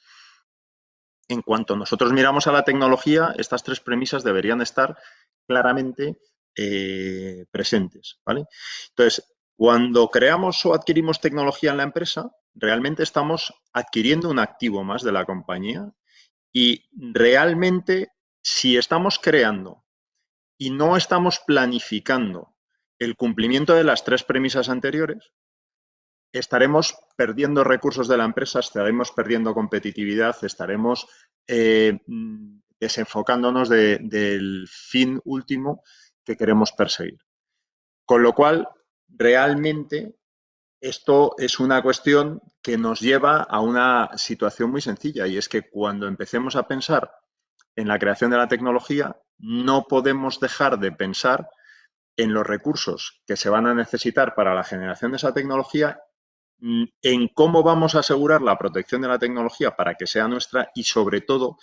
S4: en cuanto nosotros miramos a la tecnología, estas tres premisas deberían estar claramente presentes, ¿vale? Entonces, cuando creamos o adquirimos tecnología en la empresa, realmente estamos adquiriendo un activo más de la compañía, y realmente, si estamos creando y no estamos planificando el cumplimiento de las tres premisas anteriores, estaremos perdiendo recursos de la empresa, estaremos perdiendo competitividad, estaremos desenfocándonos del fin último que queremos perseguir. Con lo cual, realmente, esto es una cuestión que nos lleva a una situación muy sencilla, y es que cuando empecemos a pensar en la creación de la tecnología, no podemos dejar de pensar en los recursos que se van a necesitar para la generación de esa tecnología, en cómo vamos a asegurar la protección de la tecnología para que sea nuestra, y sobre todo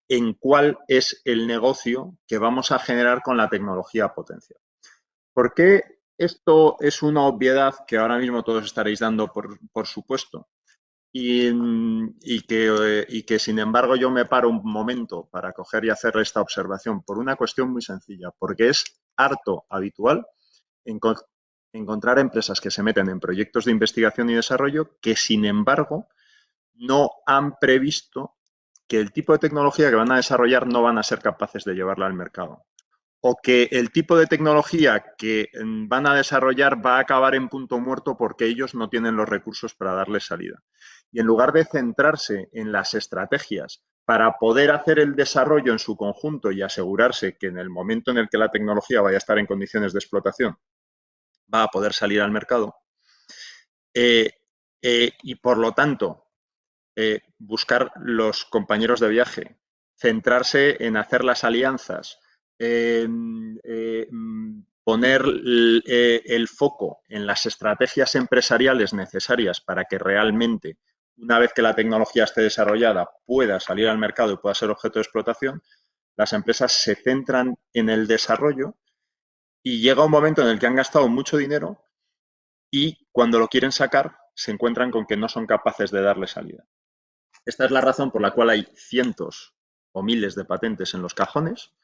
S4: en cuál es el negocio que vamos a generar con la tecnología potencial. ¿Por qué esto es una obviedad que ahora mismo todos estaréis dando por supuesto? Y que sin embargo yo me paro un momento para coger y hacer esta observación por una cuestión muy sencilla, porque es harto habitual encontrar empresas que se meten en proyectos de investigación y desarrollo que, sin embargo, no han previsto que el tipo de tecnología que van a desarrollar no van a ser capaces de llevarla al mercado, o que el tipo de tecnología que van a desarrollar va a acabar en punto muerto porque ellos no tienen los recursos para darle salida. Y en lugar de centrarse en las estrategias para poder hacer el desarrollo en su conjunto y asegurarse que en el momento en el que la tecnología vaya a estar en condiciones de explotación va a poder salir al mercado, y por lo tanto buscar los compañeros de viaje, centrarse en hacer las alianzas, poner el foco en las estrategias empresariales necesarias para que realmente, una vez que la tecnología esté desarrollada, pueda salir al mercado y pueda ser objeto de explotación. Las empresas se centran en el desarrollo y llega un momento en el que han gastado mucho dinero y cuando lo quieren sacar se encuentran con que no son capaces de darle salida. Esta es la razón por la cual hay cientos o miles de patentes en los cajones,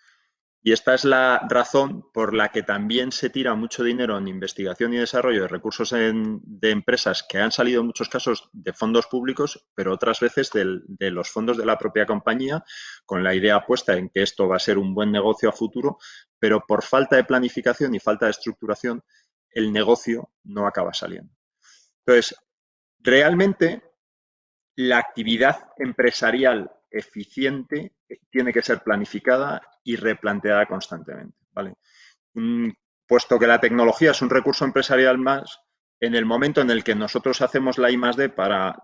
S4: y esta es la razón por la que también se tira mucho dinero en investigación y desarrollo de recursos de empresas que han salido en muchos casos de fondos públicos, pero otras veces de los fondos de la propia compañía, con la idea puesta en que esto va a ser un buen negocio a futuro, pero por falta de planificación y falta de estructuración, el negocio no acaba saliendo. Entonces, realmente, la actividad empresarial eficiente tiene que ser planificada y replanteada constantemente, ¿vale? Puesto que la tecnología es un recurso empresarial más, en el momento en el que nosotros hacemos la I+D para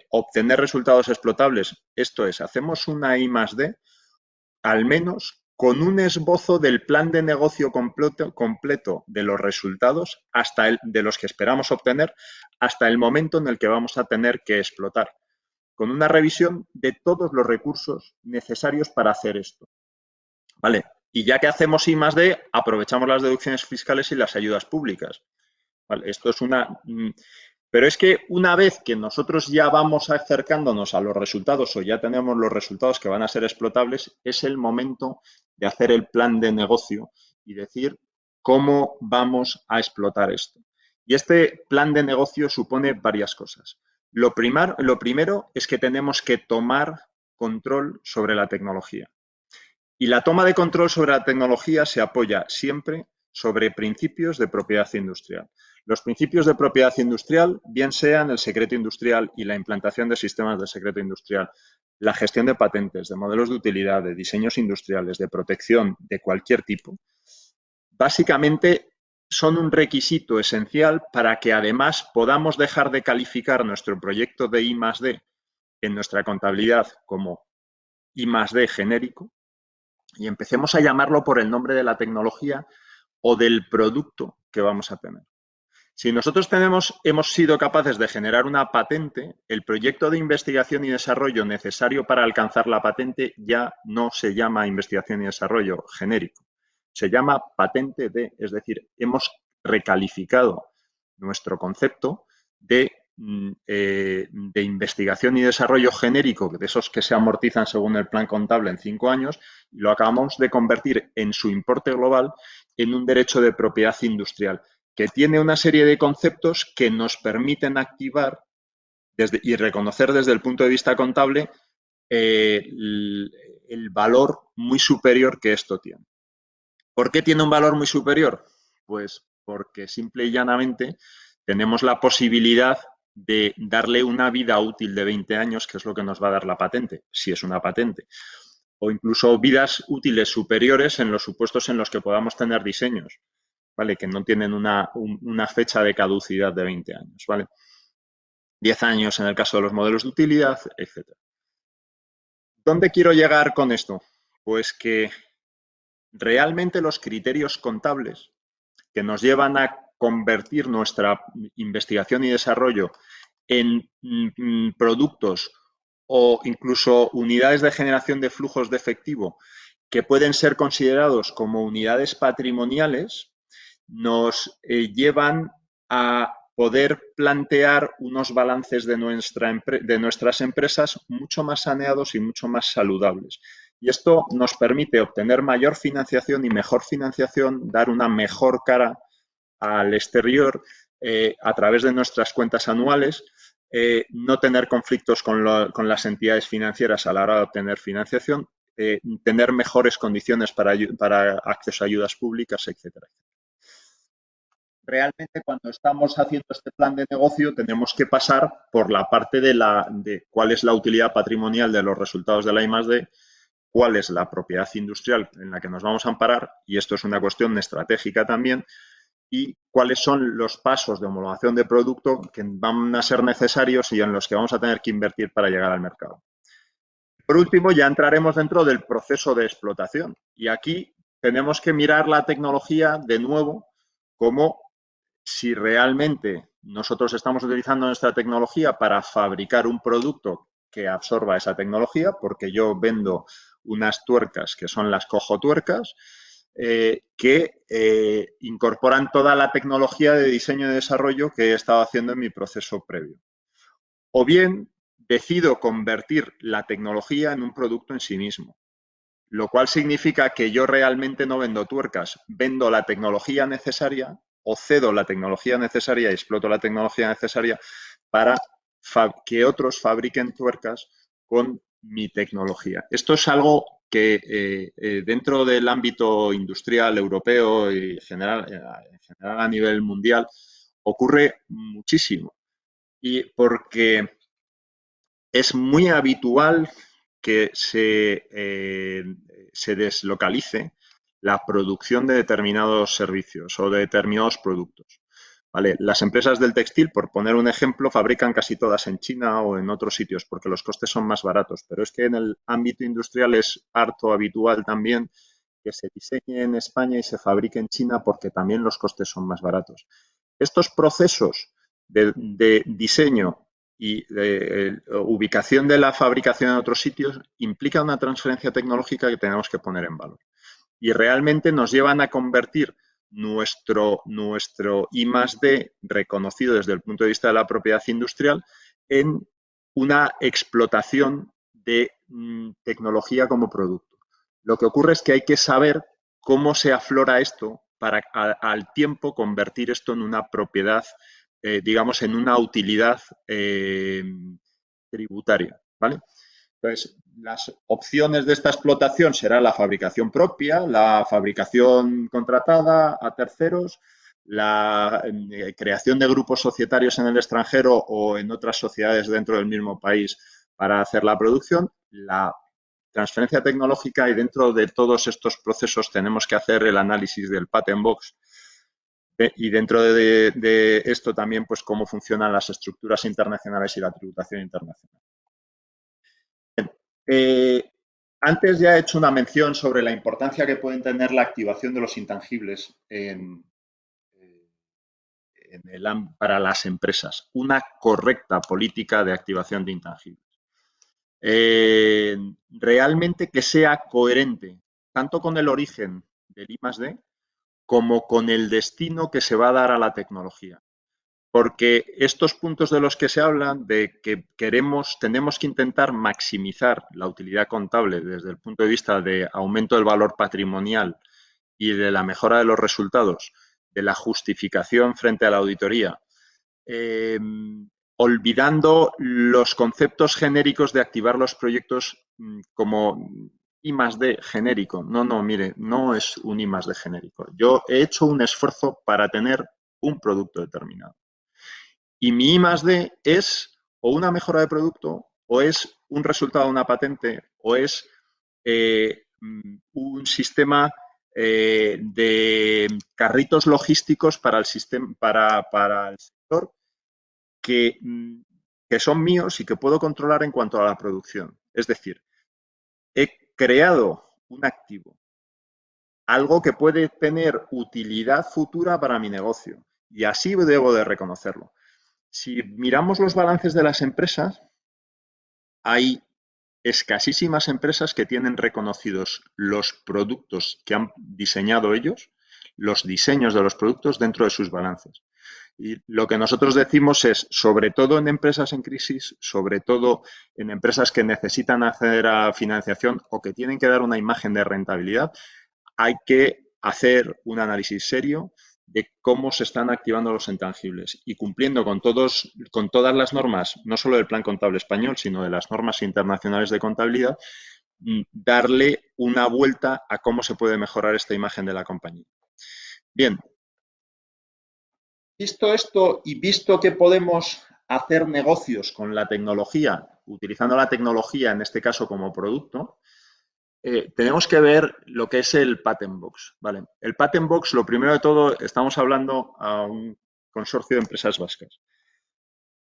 S4: obtener resultados explotables, esto es, hacemos una I+D, al menos con un esbozo del plan de negocio completo de los resultados de los que esperamos obtener hasta el momento en el que vamos a tener que explotar, con una revisión de todos los recursos necesarios para hacer esto. ¿Vale? Y ya que hacemos I+D, aprovechamos las deducciones fiscales y las ayudas públicas. ¿Vale? Esto es Pero es que una vez que nosotros ya vamos acercándonos a los resultados o ya tenemos los resultados que van a ser explotables, es el momento de hacer el plan de negocio y decir cómo vamos a explotar esto. Y este plan de negocio supone varias cosas. Lo primero es que tenemos que tomar control sobre la tecnología. Y la toma de control sobre la tecnología se apoya siempre sobre principios de propiedad industrial. Los principios de propiedad industrial, bien sean el secreto industrial y la implantación de sistemas de secreto industrial, la gestión de patentes, de modelos de utilidad, de diseños industriales, de protección de cualquier tipo, básicamente son un requisito esencial para que además podamos dejar de calificar nuestro proyecto de I+D en nuestra contabilidad como I+D genérico y empecemos a llamarlo por el nombre de la tecnología o del producto que vamos a tener. Si nosotros hemos sido capaces de generar una patente, el proyecto de investigación y desarrollo necesario para alcanzar la patente ya no se llama investigación y desarrollo genérico, se llama patente de, es decir, hemos recalificado nuestro concepto de investigación y desarrollo genérico, de esos que se amortizan según el plan contable en 5 años, y lo acabamos de convertir en su importe global en un derecho de propiedad industrial, que tiene una serie de conceptos que nos permiten activar y reconocer desde el punto de vista contable el valor muy superior que esto tiene. ¿Por qué tiene un valor muy superior? Pues porque simple y llanamente tenemos la posibilidad de darle una vida útil de 20 años, que es lo que nos va a dar la patente, si es una patente, o incluso vidas útiles superiores en los supuestos en los que podamos tener diseños, ¿vale? Que no tienen una fecha de caducidad de 20 años, ¿vale? 10 años en el caso de los modelos de utilidad, etc. ¿Dónde quiero llegar con esto? Pues que realmente los criterios contables que nos llevan a convertir nuestra investigación y desarrollo en productos o incluso unidades de generación de flujos de efectivo que pueden ser considerados como unidades patrimoniales, nos llevan a poder plantear unos balances de nuestras empresas mucho más saneados y mucho más saludables. Y esto nos permite obtener mayor financiación y mejor financiación, dar una mejor cara al exterior a través de nuestras cuentas anuales, no tener conflictos con las entidades financieras a la hora de obtener financiación, tener mejores condiciones para acceso a ayudas públicas, etcétera. Realmente cuando estamos haciendo este plan de negocio tenemos que pasar por la parte de cuál es la utilidad patrimonial de los resultados de la I+D, cuál es la propiedad industrial en la que nos vamos a amparar, y esto es una cuestión estratégica también, y cuáles son los pasos de homologación de producto que van a ser necesarios y en los que vamos a tener que invertir para llegar al mercado. Por último, ya entraremos dentro del proceso de explotación, y aquí tenemos que mirar la tecnología de nuevo como si realmente nosotros estamos utilizando nuestra tecnología para fabricar un producto que absorba esa tecnología, porque yo vendo unas tuercas que son las cojotuercas, que incorporan toda la tecnología de diseño y desarrollo que he estado haciendo en mi proceso previo. O bien decido convertir la tecnología en un producto en sí mismo, lo cual significa que yo realmente no vendo tuercas, vendo la tecnología necesaria o cedo la tecnología necesaria y exploto la tecnología necesaria para que otros fabriquen tuercas con mi tecnología. Esto es algo que dentro del ámbito industrial europeo y en general a nivel mundial ocurre muchísimo. Y porque es muy habitual que se deslocalice la producción de determinados servicios o de determinados productos. ¿Vale? Las empresas del textil, por poner un ejemplo, fabrican casi todas en China o en otros sitios porque los costes son más baratos, pero es que en el ámbito industrial es harto habitual también que se diseñe en España y se fabrique en China porque también los costes son más baratos. Estos procesos de diseño y de ubicación de la fabricación en otros sitios implican una transferencia tecnológica que tenemos que poner en valor. Y realmente nos llevan a convertir nuestro I+D reconocido desde el punto de vista de la propiedad industrial en una explotación de tecnología como producto. Lo que ocurre es que hay que saber cómo se aflora esto para al tiempo convertir esto en una propiedad, digamos, en una utilidad tributaria, ¿vale? Entonces, las opciones de esta explotación será la fabricación propia, la fabricación contratada a terceros, la creación de grupos societarios en el extranjero o en otras sociedades dentro del mismo país para hacer la producción, la transferencia tecnológica, y dentro de todos estos procesos tenemos que hacer el análisis del patent box y dentro de esto también pues cómo funcionan las estructuras internacionales y la tributación internacional. Antes ya he hecho una mención sobre la importancia que pueden tener la activación de los intangibles para las empresas. Una correcta política de activación de intangibles. Realmente que sea coherente tanto con el origen del I+D como con el destino que se va a dar a la tecnología. Porque estos puntos de los que se hablan, de que tenemos que intentar maximizar la utilidad contable desde el punto de vista de aumento del valor patrimonial y de la mejora de los resultados, de la justificación frente a la auditoría, olvidando los conceptos genéricos de activar los proyectos como I+D genérico. No, mire, no es un I+D genérico. Yo he hecho un esfuerzo para tener un producto determinado. Y mi I+D es o una mejora de producto, o es un resultado de una patente, o es un sistema de carritos logísticos para el sector que son míos y que puedo controlar en cuanto a la producción. Es decir, he creado un activo, algo que puede tener utilidad futura para mi negocio, y así debo de reconocerlo. Si miramos los balances de las empresas, hay escasísimas empresas que tienen reconocidos los productos que han diseñado ellos, los diseños de los productos dentro de sus balances. Y lo que nosotros decimos es, sobre todo en empresas en crisis, sobre todo en empresas que necesitan acceder a financiación o que tienen que dar una imagen de rentabilidad, hay que hacer un análisis serio de cómo se están activando los intangibles y cumpliendo con todas las normas, no solo del Plan Contable Español, sino de las normas internacionales de contabilidad, darle una vuelta a cómo se puede mejorar esta imagen de la compañía. Bien, visto esto y visto que podemos hacer negocios con la tecnología, utilizando la tecnología en este caso como producto, tenemos que ver lo que es el patent box, ¿vale? El patent box, lo primero de todo, estamos hablando a un consorcio de empresas vascas.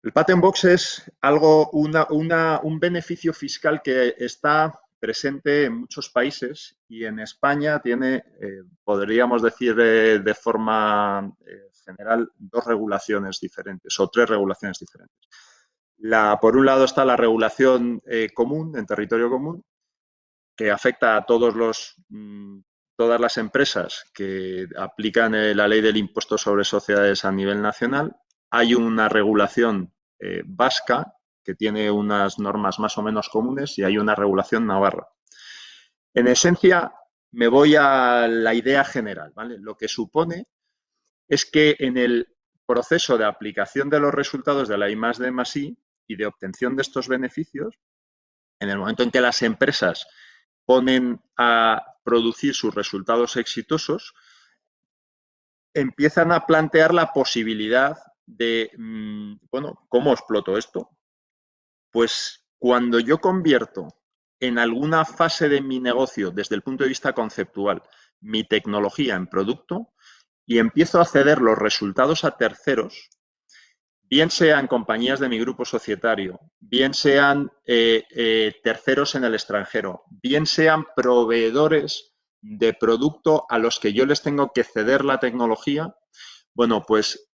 S4: El patent box es algo, un beneficio fiscal que está presente en muchos países y en España tiene, podríamos decir de forma general, dos regulaciones diferentes o tres regulaciones diferentes. Por un lado está la regulación común, en territorio común, que afecta a todas las empresas que aplican la ley del impuesto sobre sociedades a nivel nacional. Hay una regulación vasca que tiene unas normas más o menos comunes y hay una regulación navarra. En esencia, me voy a la idea general, ¿vale? Lo que supone es que en el proceso de aplicación de los resultados de la I+D+I y de obtención de estos beneficios, en el momento en que las empresas ponen a producir sus resultados exitosos, empiezan a plantear la posibilidad de, bueno, ¿cómo exploto esto? Pues cuando yo convierto en alguna fase de mi negocio, desde el punto de vista conceptual, mi tecnología en producto y empiezo a ceder los resultados a terceros, bien sean compañías de mi grupo societario, bien sean terceros en el extranjero, bien sean proveedores de producto a los que yo les tengo que ceder la tecnología, bueno, pues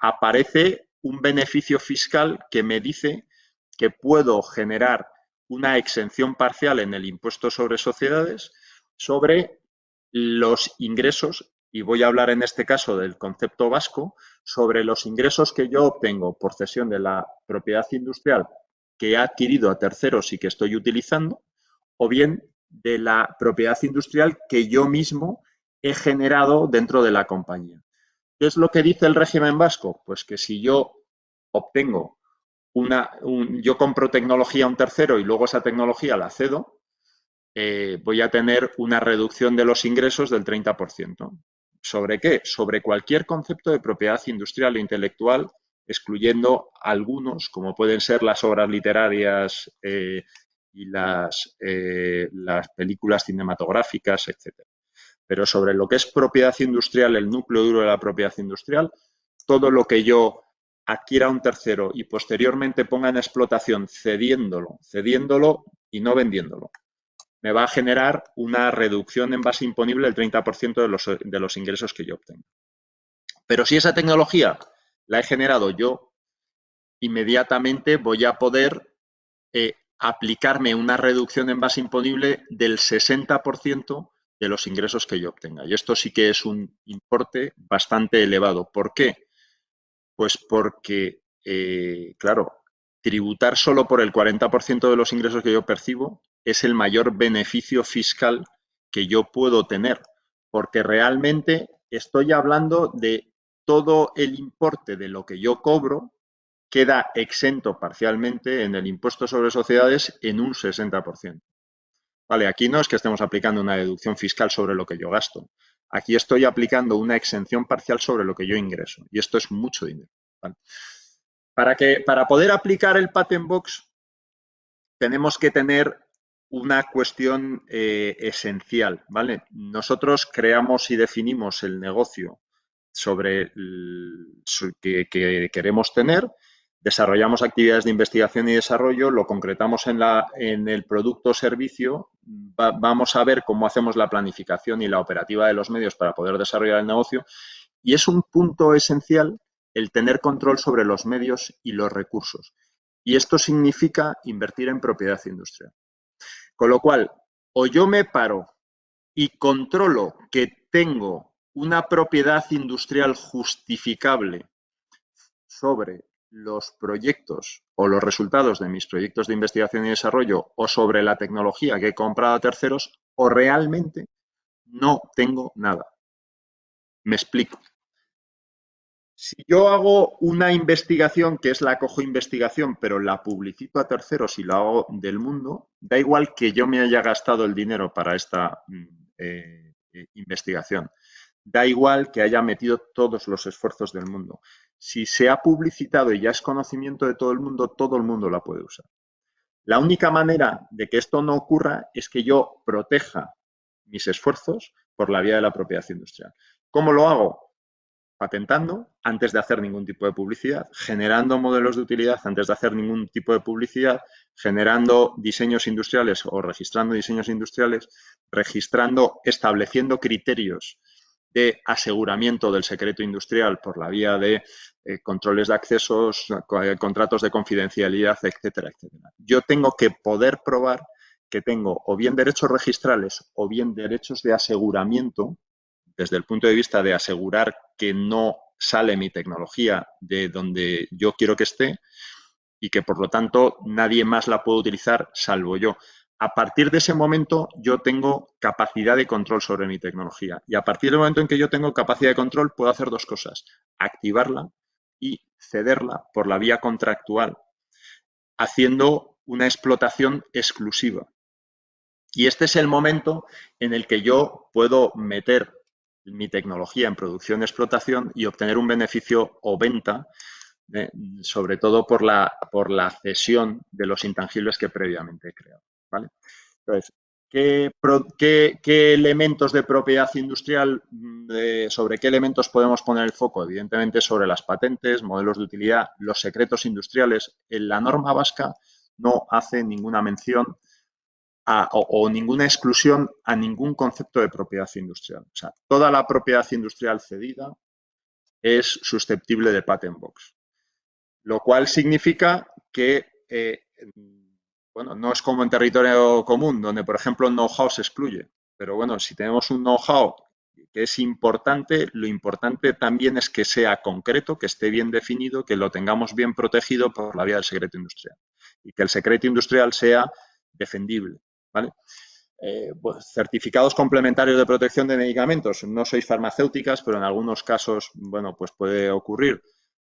S4: aparece un beneficio fiscal que me dice que puedo generar una exención parcial en el impuesto sobre sociedades sobre los ingresos, y voy a hablar en este caso del concepto vasco, sobre los ingresos que yo obtengo por cesión de la propiedad industrial que he adquirido a terceros y que estoy utilizando, o bien de la propiedad industrial que yo mismo he generado dentro de la compañía. ¿Qué es lo que dice el régimen vasco? Pues que si yo obtengo yo compro tecnología a un tercero y luego esa tecnología la cedo, voy a tener una reducción de los ingresos del 30%. ¿Sobre qué? Sobre cualquier concepto de propiedad industrial e intelectual, excluyendo algunos, como pueden ser las obras literarias y las películas cinematográficas, etc. Pero sobre lo que es propiedad industrial, el núcleo duro de la propiedad industrial, todo lo que yo adquiera a un tercero y posteriormente ponga en explotación cediéndolo y no vendiéndolo, me va a generar una reducción en base imponible del 30% de los ingresos que yo obtengo. Pero si esa tecnología la he generado yo, inmediatamente voy a poder aplicarme una reducción en base imponible del 60% de los ingresos que yo obtenga. Y esto sí que es un importe bastante elevado. ¿Por qué? Pues porque, claro, tributar solo por el 40% de los ingresos que yo percibo es el mayor beneficio fiscal que yo puedo tener, porque realmente estoy hablando de todo el importe de lo que yo cobro queda exento parcialmente en el impuesto sobre sociedades en un 60%. Vale, aquí no es que estemos aplicando una deducción fiscal sobre lo que yo gasto. Aquí estoy aplicando una exención parcial sobre lo que yo ingreso. Y esto es mucho dinero. ¿Vale? Para poder aplicar el Patent Box tenemos que tener una cuestión esencial, ¿vale? Nosotros creamos y definimos el negocio sobre el que queremos tener, desarrollamos actividades de investigación y desarrollo, lo concretamos en el producto o servicio, vamos a ver cómo hacemos la planificación y la operativa de los medios para poder desarrollar el negocio, y es un punto esencial el tener control sobre los medios y los recursos. Y esto significa invertir en propiedad industrial. Con lo cual, o yo me paro y controlo que tengo una propiedad industrial justificable sobre los proyectos o los resultados de mis proyectos de investigación y desarrollo o sobre la tecnología que he comprado a terceros, o realmente no tengo nada. Me explico. Si yo hago una investigación, que es la cojo investigación, pero la publicito a terceros y la hago del mundo, da igual que yo me haya gastado el dinero para esta investigación. Da igual que haya metido todos los esfuerzos del mundo. Si se ha publicitado y ya es conocimiento de todo el mundo la puede usar. La única manera de que esto no ocurra es que yo proteja mis esfuerzos por la vía de la propiedad industrial. ¿Cómo lo hago? Patentando antes de hacer ningún tipo de publicidad, generando modelos de utilidad antes de hacer ningún tipo de publicidad, generando diseños industriales o registrando diseños industriales, estableciendo criterios de aseguramiento del secreto industrial por la vía de controles de accesos, contratos de confidencialidad, etcétera, etcétera. Yo tengo que poder probar que tengo o bien derechos registrales o bien derechos de aseguramiento desde el punto de vista de asegurar que no sale mi tecnología de donde yo quiero que esté y que, por lo tanto, nadie más la puede utilizar salvo yo. A partir de ese momento, yo tengo capacidad de control sobre mi tecnología. Y a partir del momento en que yo tengo capacidad de control, puedo hacer dos cosas. Activarla y cederla por la vía contractual, haciendo una explotación exclusiva. Y este es el momento en el que yo puedo meter mi tecnología en producción y explotación y obtener un beneficio o venta, sobre todo por la cesión de los intangibles que previamente he creado, ¿vale? Entonces, ¿qué elementos de propiedad industrial, sobre qué elementos podemos poner el foco? Evidentemente sobre las patentes, modelos de utilidad, los secretos industriales. En la norma vasca no hace ninguna mención o ninguna exclusión a ningún concepto de propiedad industrial. O sea, toda la propiedad industrial cedida es susceptible de patent box, lo cual significa que bueno, no es como en territorio común, donde, por ejemplo, el know-how se excluye. Pero bueno, si tenemos un know-how que es importante, lo importante también es que sea concreto, que esté bien definido, que lo tengamos bien protegido por la vía del secreto industrial. Y que el secreto industrial sea defendible, ¿vale? Pues, certificados complementarios de protección de medicamentos. No sois farmacéuticas, pero en algunos casos, bueno, pues puede ocurrir.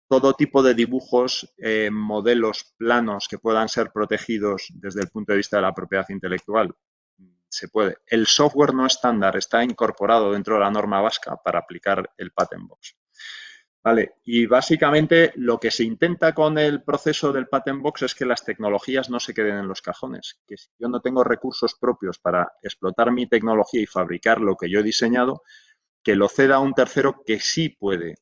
S4: Todo tipo de dibujos, modelos, planos que puedan ser protegidos desde el punto de vista de la propiedad intelectual. Se puede. El software no estándar está incorporado dentro de la norma vasca para aplicar el patent box. Vale, y básicamente lo que se intenta con el proceso del patent box es que las tecnologías no se queden en los cajones, que si yo no tengo recursos propios para explotar mi tecnología y fabricar lo que yo he diseñado, que lo ceda a un tercero que sí puede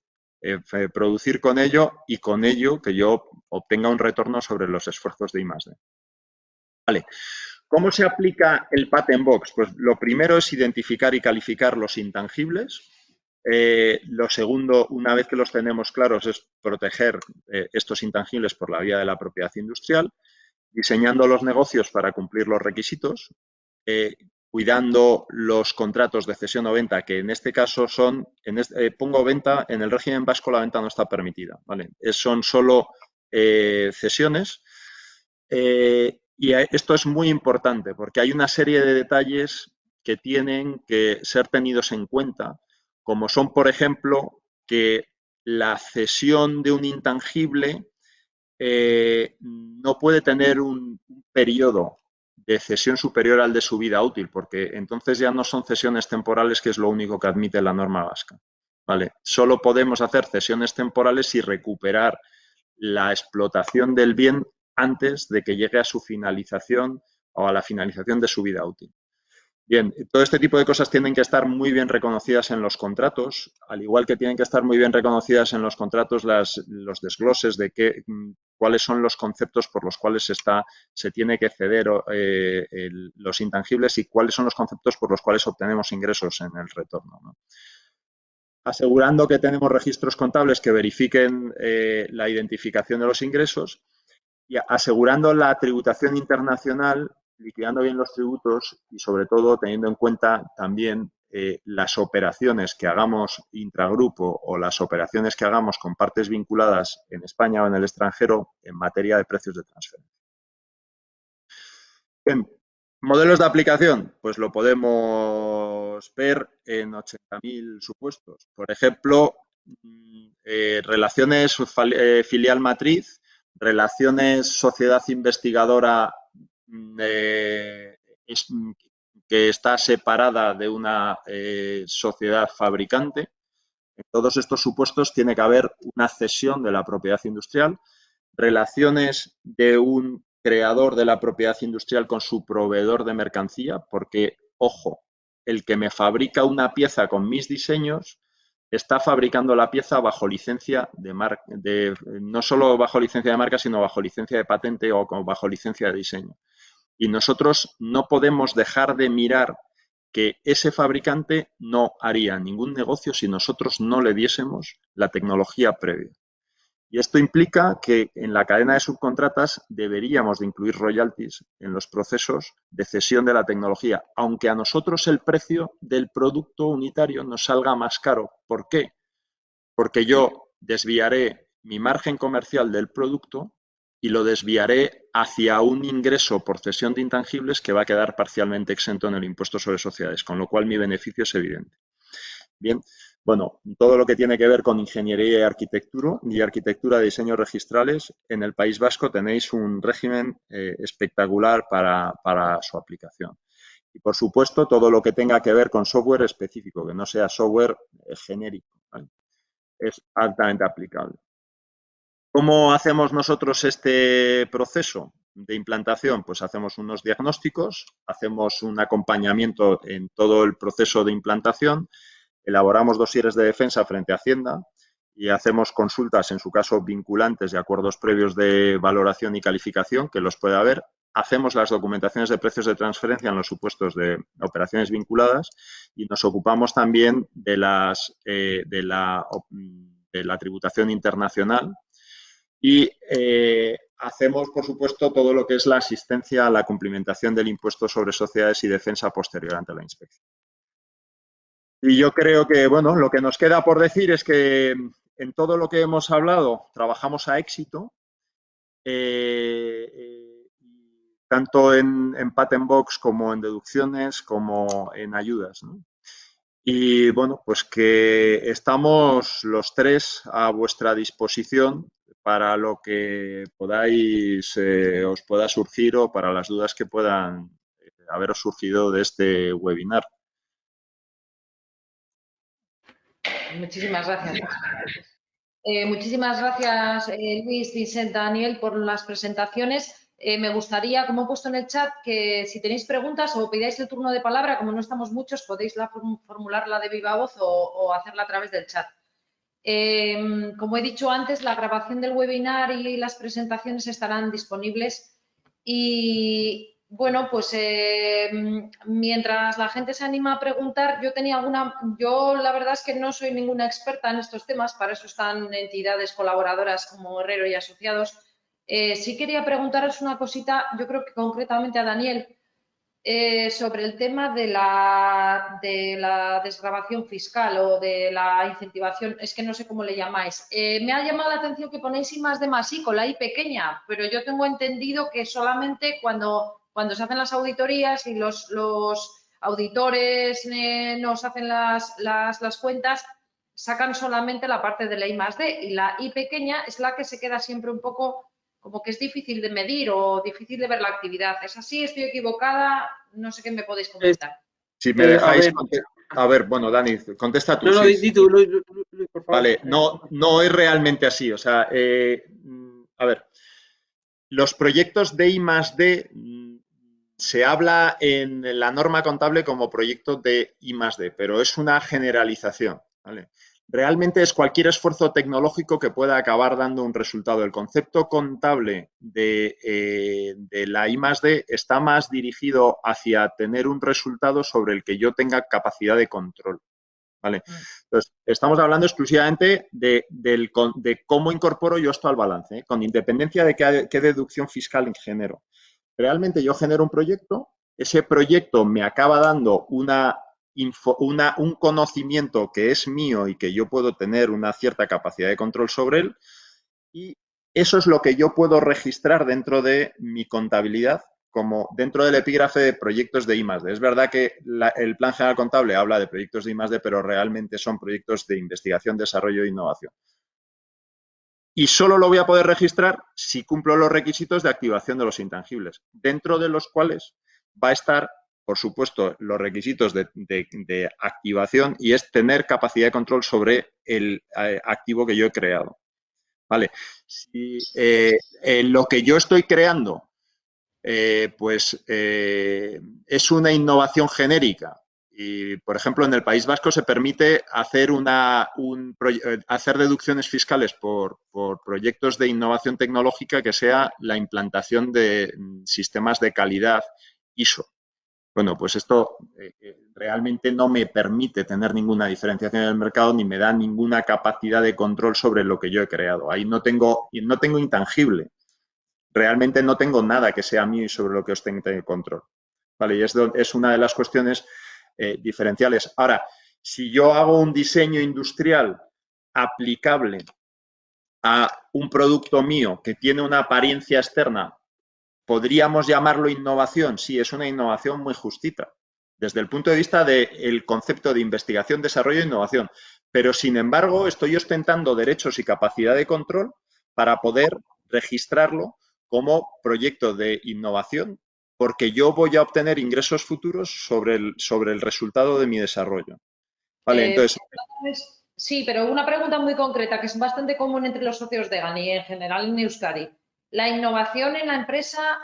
S4: producir con ello y con ello que yo obtenga un retorno sobre los esfuerzos de I+D. Vale. ¿Cómo se aplica el patent box? Pues lo primero es identificar y calificar los intangibles. Lo segundo, una vez que los tenemos claros, es proteger estos intangibles por la vía de la propiedad industrial, diseñando los negocios para cumplir los requisitos, cuidando los contratos de cesión o venta, que en este caso son, pongo venta, en el régimen vasco la venta no está permitida, ¿vale? Son solo cesiones. Y esto es muy importante porque hay una serie de detalles que tienen que ser tenidos en cuenta, como son, por ejemplo, que la cesión de un intangible no puede tener un periodo de cesión superior al de su vida útil, porque entonces ya no son cesiones temporales, que es lo único que admite la norma vasca. ¿Vale? Solo podemos hacer cesiones temporales y recuperar la explotación del bien antes de que llegue a su finalización o a la finalización de su vida útil. Bien, todo este tipo de cosas tienen que estar muy bien reconocidas en los contratos, al igual que tienen que estar muy bien reconocidas en los contratos los desgloses de cuáles son los conceptos por los cuales se tiene que ceder los intangibles y cuáles son los conceptos por los cuales obtenemos ingresos en el retorno, ¿no? Asegurando que tenemos registros contables que verifiquen la identificación de los ingresos y asegurando la tributación internacional, liquidando bien los tributos y, sobre todo, teniendo en cuenta también las operaciones que hagamos intragrupo o las operaciones que hagamos con partes vinculadas en España o en el extranjero en materia de precios de transferencia. Bien, modelos de aplicación, pues lo podemos ver en 80.000 supuestos. Por ejemplo, relaciones filial-matriz, relaciones sociedad investigadora que está separada de una sociedad fabricante. En todos estos supuestos tiene que haber una cesión de la propiedad industrial, relaciones de un creador de la propiedad industrial con su proveedor de mercancía, porque, ojo, el que me fabrica una pieza con mis diseños está fabricando la pieza bajo licencia de marca, no solo bajo licencia de marca, sino bajo licencia de patente o bajo licencia de diseño. Y nosotros no podemos dejar de mirar que ese fabricante no haría ningún negocio si nosotros no le diésemos la tecnología previa. Y esto implica que en la cadena de subcontratas deberíamos de incluir royalties en los procesos de cesión de la tecnología, aunque a nosotros el precio del producto unitario nos salga más caro. ¿Por qué? Porque yo desviaré mi margen comercial del producto y lo desviaré hacia un ingreso por cesión de intangibles que va a quedar parcialmente exento en el impuesto sobre sociedades, con lo cual mi beneficio es evidente. Bien, bueno, todo lo que tiene que ver con ingeniería y arquitectura de diseños registrales, en el País Vasco tenéis un régimen espectacular para su aplicación. Y, por supuesto, todo lo que tenga que ver con software específico, que no sea software genérico, ¿vale? Es altamente aplicable. ¿Cómo hacemos nosotros este proceso? de implantación, pues hacemos unos diagnósticos, hacemos un acompañamiento en todo el proceso de implantación, elaboramos dosieres de defensa frente a Hacienda y hacemos consultas, en su caso vinculantes, y acuerdos previos de valoración y calificación, que los puede haber. Hacemos las documentaciones de precios de transferencia en los supuestos de operaciones vinculadas y nos ocupamos también de la tributación internacional y hacemos, por supuesto, todo lo que es la asistencia a la cumplimentación del impuesto sobre sociedades y defensa posterior ante la inspección. Y yo creo que, bueno, lo que nos queda por decir es que en todo lo que hemos hablado trabajamos a éxito, tanto en Patent Box como en deducciones como en ayudas, ¿no? Y bueno, pues que estamos los tres a vuestra disposición para lo que podáis, os pueda surgir o para las dudas que puedan haberos surgido de este webinar.
S1: Muchísimas gracias. Muchísimas gracias, Luis, Vicent, Daniel, por las presentaciones. Me gustaría, como he puesto en el chat, que si tenéis preguntas o pidáis el turno de palabra, como no estamos muchos, podéis formularla de viva voz o hacerla a través del chat. Como he dicho antes, la grabación del webinar y las presentaciones estarán disponibles y, bueno, pues mientras la gente se anima a preguntar, yo la verdad es que no soy ninguna experta en estos temas, para eso están entidades colaboradoras como Herrero y Asociados. Sí quería preguntaros una cosita, yo creo que concretamente a Daniel, sobre el tema de la desgravación fiscal o de la incentivación, es que no sé cómo le llamáis. Me ha llamado la atención que ponéis I+D+I con la I pequeña, pero yo tengo entendido que solamente cuando se hacen las auditorías y los auditores nos hacen las cuentas, sacan solamente la parte de la I+D y la I pequeña es la que se queda siempre un poco como que es difícil de medir o difícil de ver la actividad. ¿Es así? ¿Estoy equivocada? No sé qué me podéis comentar.
S4: Si me dejáis... A ver, bueno, Dani, contesta tú.
S2: No, di tú, Luis, por favor.
S4: Vale, no es realmente así. O sea, a ver, los proyectos de I+D se habla en la norma contable como proyecto de I+D, pero es una generalización, ¿vale? Realmente es cualquier esfuerzo tecnológico que pueda acabar dando un resultado. El concepto contable de la I+D está más dirigido hacia tener un resultado sobre el que yo tenga capacidad de control, ¿vale? Entonces, estamos hablando exclusivamente de cómo incorporo yo esto al balance, ¿eh? Con independencia de qué deducción fiscal genero. Realmente yo genero un proyecto, ese proyecto me acaba dando un conocimiento que es mío y que yo puedo tener una cierta capacidad de control sobre él, y eso es lo que yo puedo registrar dentro de mi contabilidad, como dentro del epígrafe de proyectos de I+D. Es verdad que el Plan General Contable habla de proyectos de I+D, pero realmente son proyectos de investigación, desarrollo e innovación. Y solo lo voy a poder registrar si cumplo los requisitos de activación de los intangibles, dentro de los cuales va a estar, por supuesto, los requisitos de activación, y es tener capacidad de control sobre el activo que yo he creado. Vale. Si lo que yo estoy creando es una innovación genérica y, por ejemplo, en el País Vasco se permite hacer deducciones fiscales por proyectos de innovación tecnológica que sea la implantación de sistemas de calidad ISO. Bueno, pues esto realmente no me permite tener ninguna diferenciación en el mercado ni me da ninguna capacidad de control sobre lo que yo he creado. Ahí no tengo intangible. Realmente no tengo nada que sea mío y sobre lo que os tenga control. ¿Vale? Y es una de las cuestiones diferenciales. Ahora, si yo hago un diseño industrial aplicable a un producto mío que tiene una apariencia externa, ¿podríamos llamarlo innovación? Sí, es una innovación muy justita, desde el punto de vista del concepto de investigación, desarrollo e innovación. Pero, sin embargo, estoy ostentando derechos y capacidad de control para poder registrarlo como proyecto de innovación, porque yo voy a obtener ingresos futuros sobre el resultado de mi desarrollo. Vale, entonces...
S1: Sí, pero una pregunta muy concreta, que es bastante común entre los socios de GAN y en general en Euskadi. la innovación en la empresa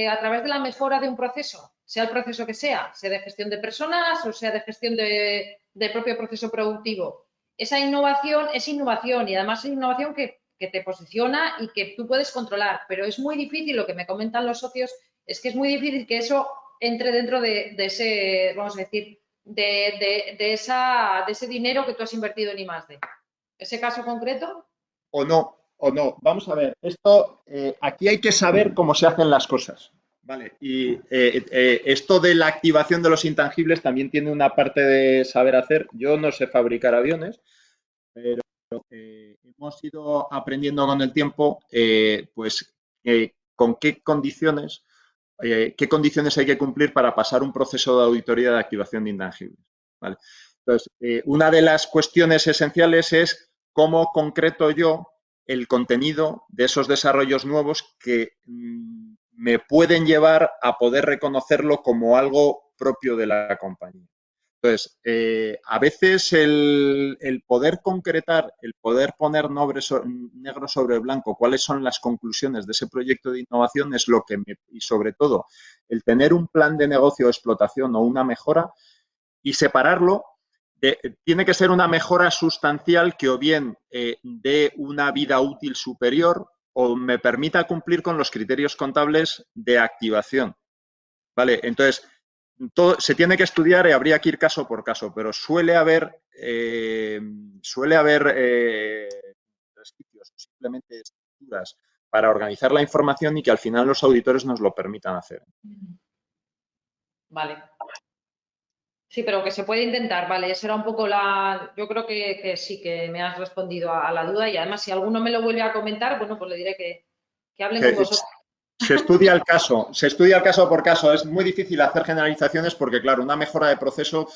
S1: a través de la mejora de un proceso, sea el proceso que sea de gestión de personas o sea de gestión del propio proceso productivo. Esa innovación es innovación y además es innovación que te posiciona y que tú puedes controlar, pero es muy difícil, lo que me comentan los socios, es que es muy difícil que eso entre dentro de ese, vamos a decir, de ese dinero que tú has invertido en I+D. ¿Ese caso concreto?
S4: O no. Vamos a ver, esto, aquí hay que saber cómo se hacen las cosas, ¿vale? Y esto de la activación de los intangibles también tiene una parte de saber hacer. Yo no sé fabricar aviones, pero hemos ido aprendiendo con el tiempo, pues, con qué condiciones hay que cumplir para pasar un proceso de auditoría de activación de intangibles, ¿vale? Entonces, una de las cuestiones esenciales es cómo concreto yo el contenido de esos desarrollos nuevos que me pueden llevar a poder reconocerlo como algo propio de la compañía. Entonces, a veces el poder concretar, el poder poner negro sobre blanco cuáles son las conclusiones de ese proyecto de innovación es lo que y sobre todo, el tener un plan de negocio de explotación o una mejora y separarlo, tiene que ser una mejora sustancial que o bien dé una vida útil superior o me permita cumplir con los criterios contables de activación. ¿Vale? Entonces, se tiene que estudiar y habría que ir caso por caso, pero suele haber resquicios, simplemente estructuras para organizar la información y que al final los auditores nos lo permitan hacer.
S1: Vale. Sí, pero que se puede intentar, vale, esa era un poco yo creo que sí, que me has respondido a la duda y además si alguno me lo vuelve a comentar, bueno, pues le diré que hablen con vosotros.
S4: Se estudia el caso por caso. Es muy difícil hacer generalizaciones porque, claro, una mejora de proceso,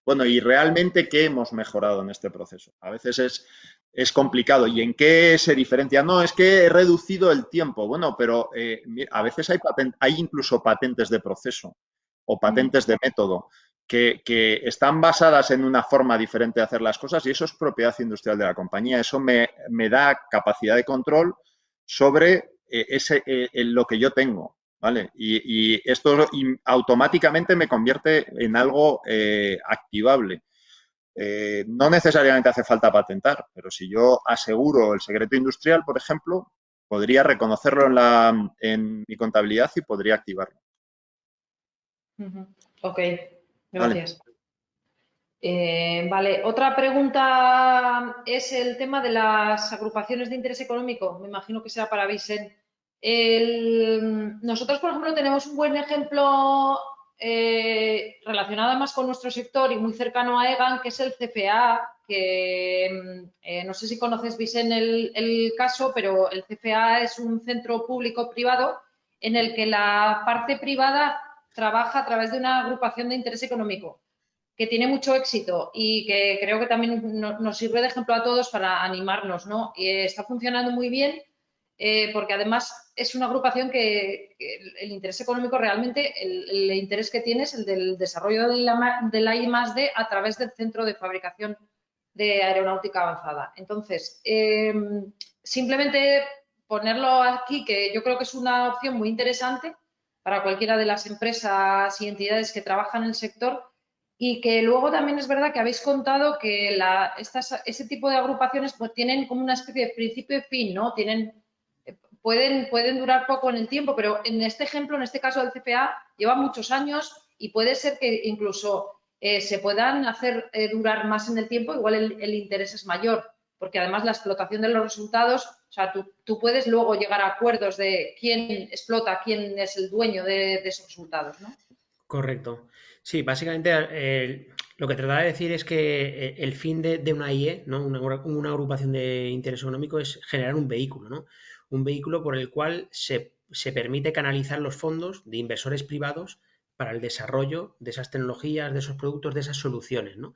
S4: bueno, y realmente qué hemos mejorado en este proceso. A veces es complicado. ¿Y en qué se diferencia? No, es que he reducido el tiempo. Bueno, pero a veces hay incluso patentes de proceso o patentes de método que están basadas en una forma diferente de hacer las cosas y eso es propiedad industrial de la compañía. Eso me da capacidad de control sobre lo que yo tengo, ¿vale? Y esto automáticamente me convierte en algo activable. No necesariamente hace falta patentar, pero si yo aseguro el secreto industrial, por ejemplo, podría reconocerlo en mi contabilidad y podría activarlo.
S1: Ok, gracias. Vale, otra pregunta es el tema de las agrupaciones de interés económico. Me imagino que sea para Vicent. Nosotros, por ejemplo, tenemos un buen ejemplo relacionado más con nuestro sector y muy cercano a EGAN, que es el CFA, que no sé si conoces, Vicent, el caso, pero el CFA es un centro público-privado en el que la parte privada trabaja a través de una agrupación de interés económico que tiene mucho éxito y que creo que también nos sirve de ejemplo a todos para animarnos, ¿no? Y está funcionando muy bien porque además es una agrupación que el interés económico realmente, el interés que tiene es el del desarrollo de la I+D a través del Centro de Fabricación de Aeronáutica Avanzada. Entonces, simplemente ponerlo aquí, que yo creo que es una opción muy interesante para cualquiera de las empresas y entidades que trabajan en el sector. Y que luego también es verdad que habéis contado que ese tipo de agrupaciones pues tienen como una especie de principio y fin, ¿no? Pueden durar poco en el tiempo, pero en este ejemplo, en este caso del CFA, lleva muchos años y puede ser que incluso se puedan hacer durar más en el tiempo, igual el interés es mayor, porque además la explotación de los resultados, o sea, tú puedes luego llegar a acuerdos de quién explota, quién es el dueño de esos resultados, ¿no?
S3: Correcto. Sí, básicamente lo que trataba de decir es que el fin de una IE, ¿no? Una agrupación de interés económico, es generar un vehículo, ¿no? Un vehículo por el cual se permite canalizar los fondos de inversores privados para el desarrollo de esas tecnologías, de esos productos, de esas soluciones, ¿no?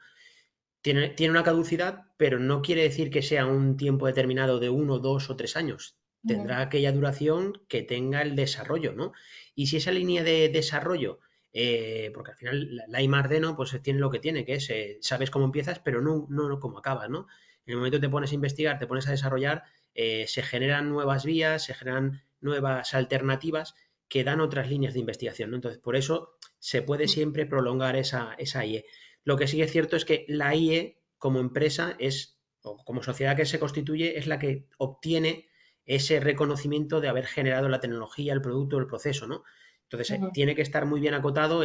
S3: Tiene una caducidad, pero no quiere decir que sea un tiempo determinado de 1, 2 o 3 años. Tendrá aquella duración que tenga el desarrollo, ¿no? Y si esa línea de desarrollo, porque al final la I+D, ¿no? Pues tiene lo que tiene, que es, sabes cómo empiezas, pero no cómo acabas, ¿no? En el momento que te pones a investigar, te pones a desarrollar, se generan nuevas vías, se generan nuevas alternativas que dan otras líneas de investigación, ¿no? Entonces, por eso se puede siempre prolongar esa IE. Lo que sí es cierto es que la IE como empresa o como sociedad que se constituye, es la que obtiene ese reconocimiento de haber generado la tecnología, el producto, el proceso, ¿no? Entonces, tiene que estar muy bien acotado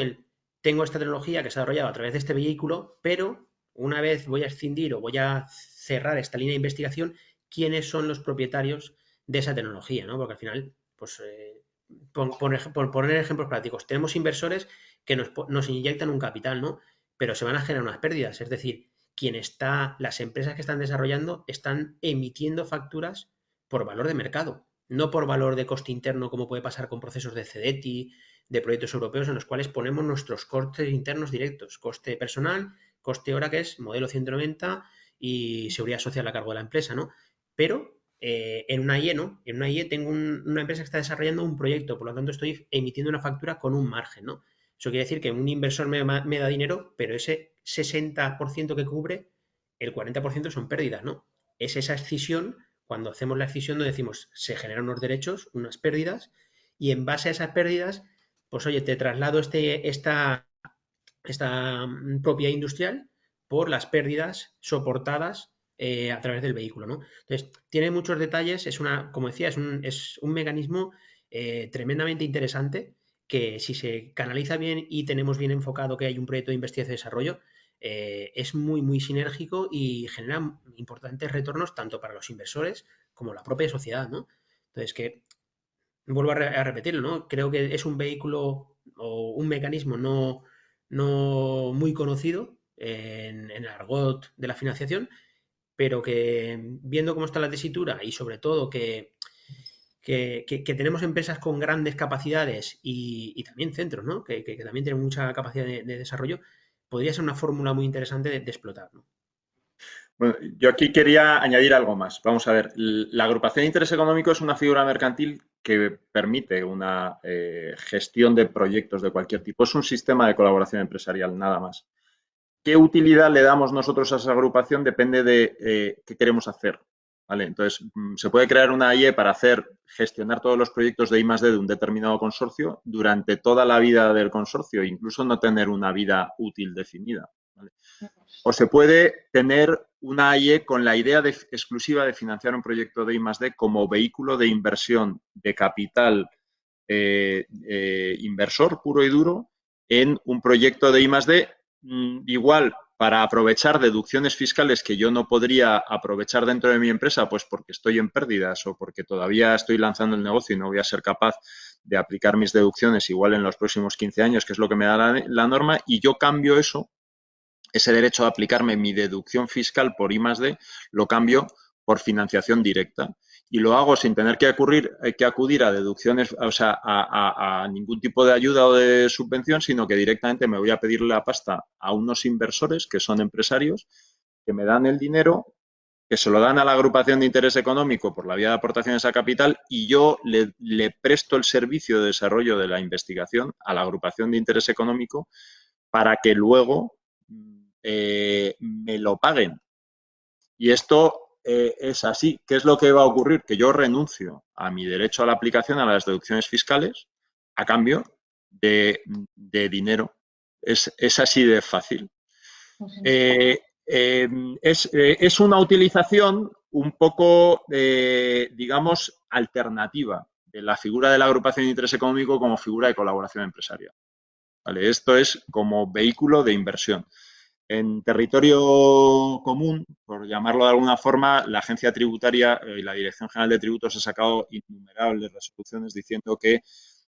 S3: tengo esta tecnología que se ha desarrollado a través de este vehículo, pero una vez voy a escindir o voy a cerrar esta línea de investigación, ¿quiénes son los propietarios de esa tecnología, ¿no? Porque al final, pues, por poner ejemplos prácticos, tenemos inversores que nos inyectan un capital, ¿no? Pero se van a generar unas pérdidas, es decir, las empresas que están desarrollando están emitiendo facturas por valor de mercado, no por valor de coste interno, como puede pasar con procesos de CEDETI, de proyectos europeos en los cuales ponemos nuestros costes internos directos, coste personal, coste hora, que es modelo 190, y seguridad social a cargo de la empresa, ¿no? Pero en una IE no, en una IE tengo una empresa que está desarrollando un proyecto, por lo tanto estoy emitiendo una factura con un margen, ¿no? Eso quiere decir que un inversor me da dinero, pero ese 60% que cubre, el 40% son pérdidas, ¿no? Es esa escisión, cuando hacemos la escisión, donde decimos, se generan unos derechos, unas pérdidas, y en base a esas pérdidas, pues oye, te traslado esta propiedad industrial por las pérdidas soportadas a través del vehículo, ¿no? Entonces, tiene muchos detalles, como decía, es un mecanismo tremendamente interesante que si se canaliza bien y tenemos bien enfocado que hay un proyecto de investigación y desarrollo, es muy, muy sinérgico y genera importantes retornos tanto para los inversores como la propia sociedad, ¿no? Entonces, vuelvo a repetirlo, ¿no? Creo que es un vehículo o un mecanismo no muy conocido en el argot de la financiación, pero que viendo cómo está la tesitura y sobre todo que tenemos empresas con grandes capacidades y también centros, ¿no? Que también tienen mucha capacidad de desarrollo, podría ser una fórmula muy interesante de explotar, ¿no?
S4: Bueno, yo aquí quería añadir algo más. Vamos a ver, la agrupación de interés económico es una figura mercantil que permite una gestión de proyectos de cualquier tipo. Es un sistema de colaboración empresarial, nada más. ¿Qué utilidad le damos nosotros a esa agrupación? Depende de qué queremos hacer. ¿Vale? Entonces, se puede crear una IE para gestionar todos los proyectos de I+D de un determinado consorcio durante toda la vida del consorcio, incluso no tener una vida útil definida. ¿Vale? O se puede tener una IE con la idea exclusiva de financiar un proyecto de I+D como vehículo de inversión de capital inversor puro y duro en un proyecto de I+D, igual para aprovechar deducciones fiscales que yo no podría aprovechar dentro de mi empresa, pues porque estoy en pérdidas o porque todavía estoy lanzando el negocio y no voy a ser capaz de aplicar mis deducciones igual en los próximos 15 años, que es lo que me da la norma, y yo cambio ese derecho a aplicarme mi deducción fiscal por I+D, lo cambio por financiación directa. Y lo hago sin tener que acudir a deducciones, o sea, a ningún tipo de ayuda o de subvención, sino que directamente me voy a pedirle la pasta a unos inversores que son empresarios, que me dan el dinero, que se lo dan a la agrupación de interés económico por la vía de aportaciones a capital, y yo le presto el servicio de desarrollo de la investigación a la agrupación de interés económico para que luego me lo paguen. Y esto es así. ¿Qué es lo que va a ocurrir? Que yo renuncio a mi derecho a la aplicación a las deducciones fiscales a cambio de dinero. Es así de fácil. Es una utilización un poco, digamos, alternativa de la figura de la agrupación de interés económico como figura de colaboración empresarial. ¿Vale? Esto es como vehículo de inversión. En territorio común, por llamarlo de alguna forma, la agencia tributaria y la Dirección General de Tributos ha sacado innumerables resoluciones diciendo que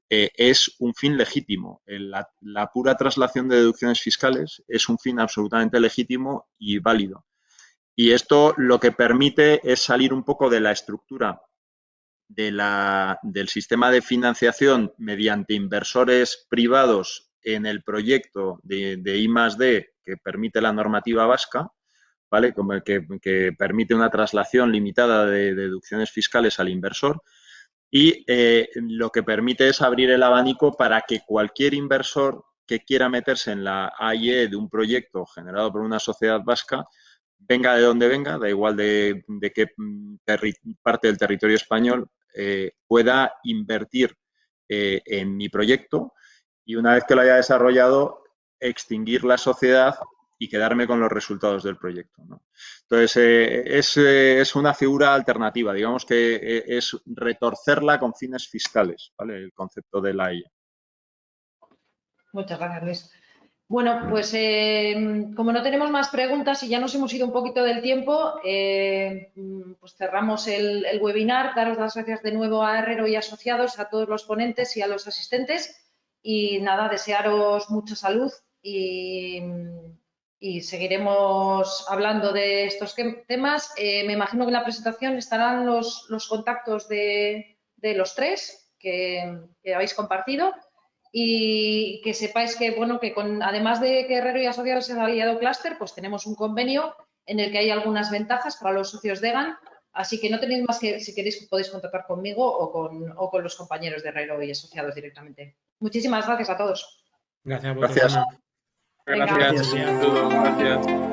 S4: es un fin legítimo. La pura traslación de deducciones fiscales es un fin absolutamente legítimo y válido. Y esto lo que permite es salir un poco de la estructura del sistema de financiación mediante inversores privados en el proyecto de I+D que permite la normativa vasca, ¿vale? Como que permite una traslación limitada de deducciones fiscales al inversor, y lo que permite es abrir el abanico para que cualquier inversor que quiera meterse en la AIE de un proyecto generado por una sociedad vasca, venga de donde venga, da igual de qué parte del territorio español, pueda invertir en mi proyecto y una vez que lo haya desarrollado, extinguir la sociedad y quedarme con los resultados del proyecto, ¿no? Entonces, es una figura alternativa, digamos que es retorcerla con fines fiscales, ¿vale? El concepto de la IA.
S1: Muchas gracias, Luis. Bueno, pues como no tenemos más preguntas y ya nos hemos ido un poquito del tiempo, pues cerramos el webinar. Daros las gracias de nuevo a Herrero y Asociados, a todos los ponentes y a los asistentes. Y nada, desearos mucha salud y seguiremos hablando de estos temas. Me imagino que en la presentación estarán los contactos de los tres que habéis compartido. Y que sepáis que, bueno, que además de que Herrero y Asociados es aliado clúster, pues tenemos un convenio en el que hay algunas ventajas para los socios de GAN, así que no tenéis más que, si queréis, podéis contactar conmigo o con los compañeros de Herrero y Asociados directamente. Muchísimas gracias a todos.
S3: Gracias a vosotros.
S4: Gracias.
S2: Gracias.
S3: Venga.
S2: Gracias.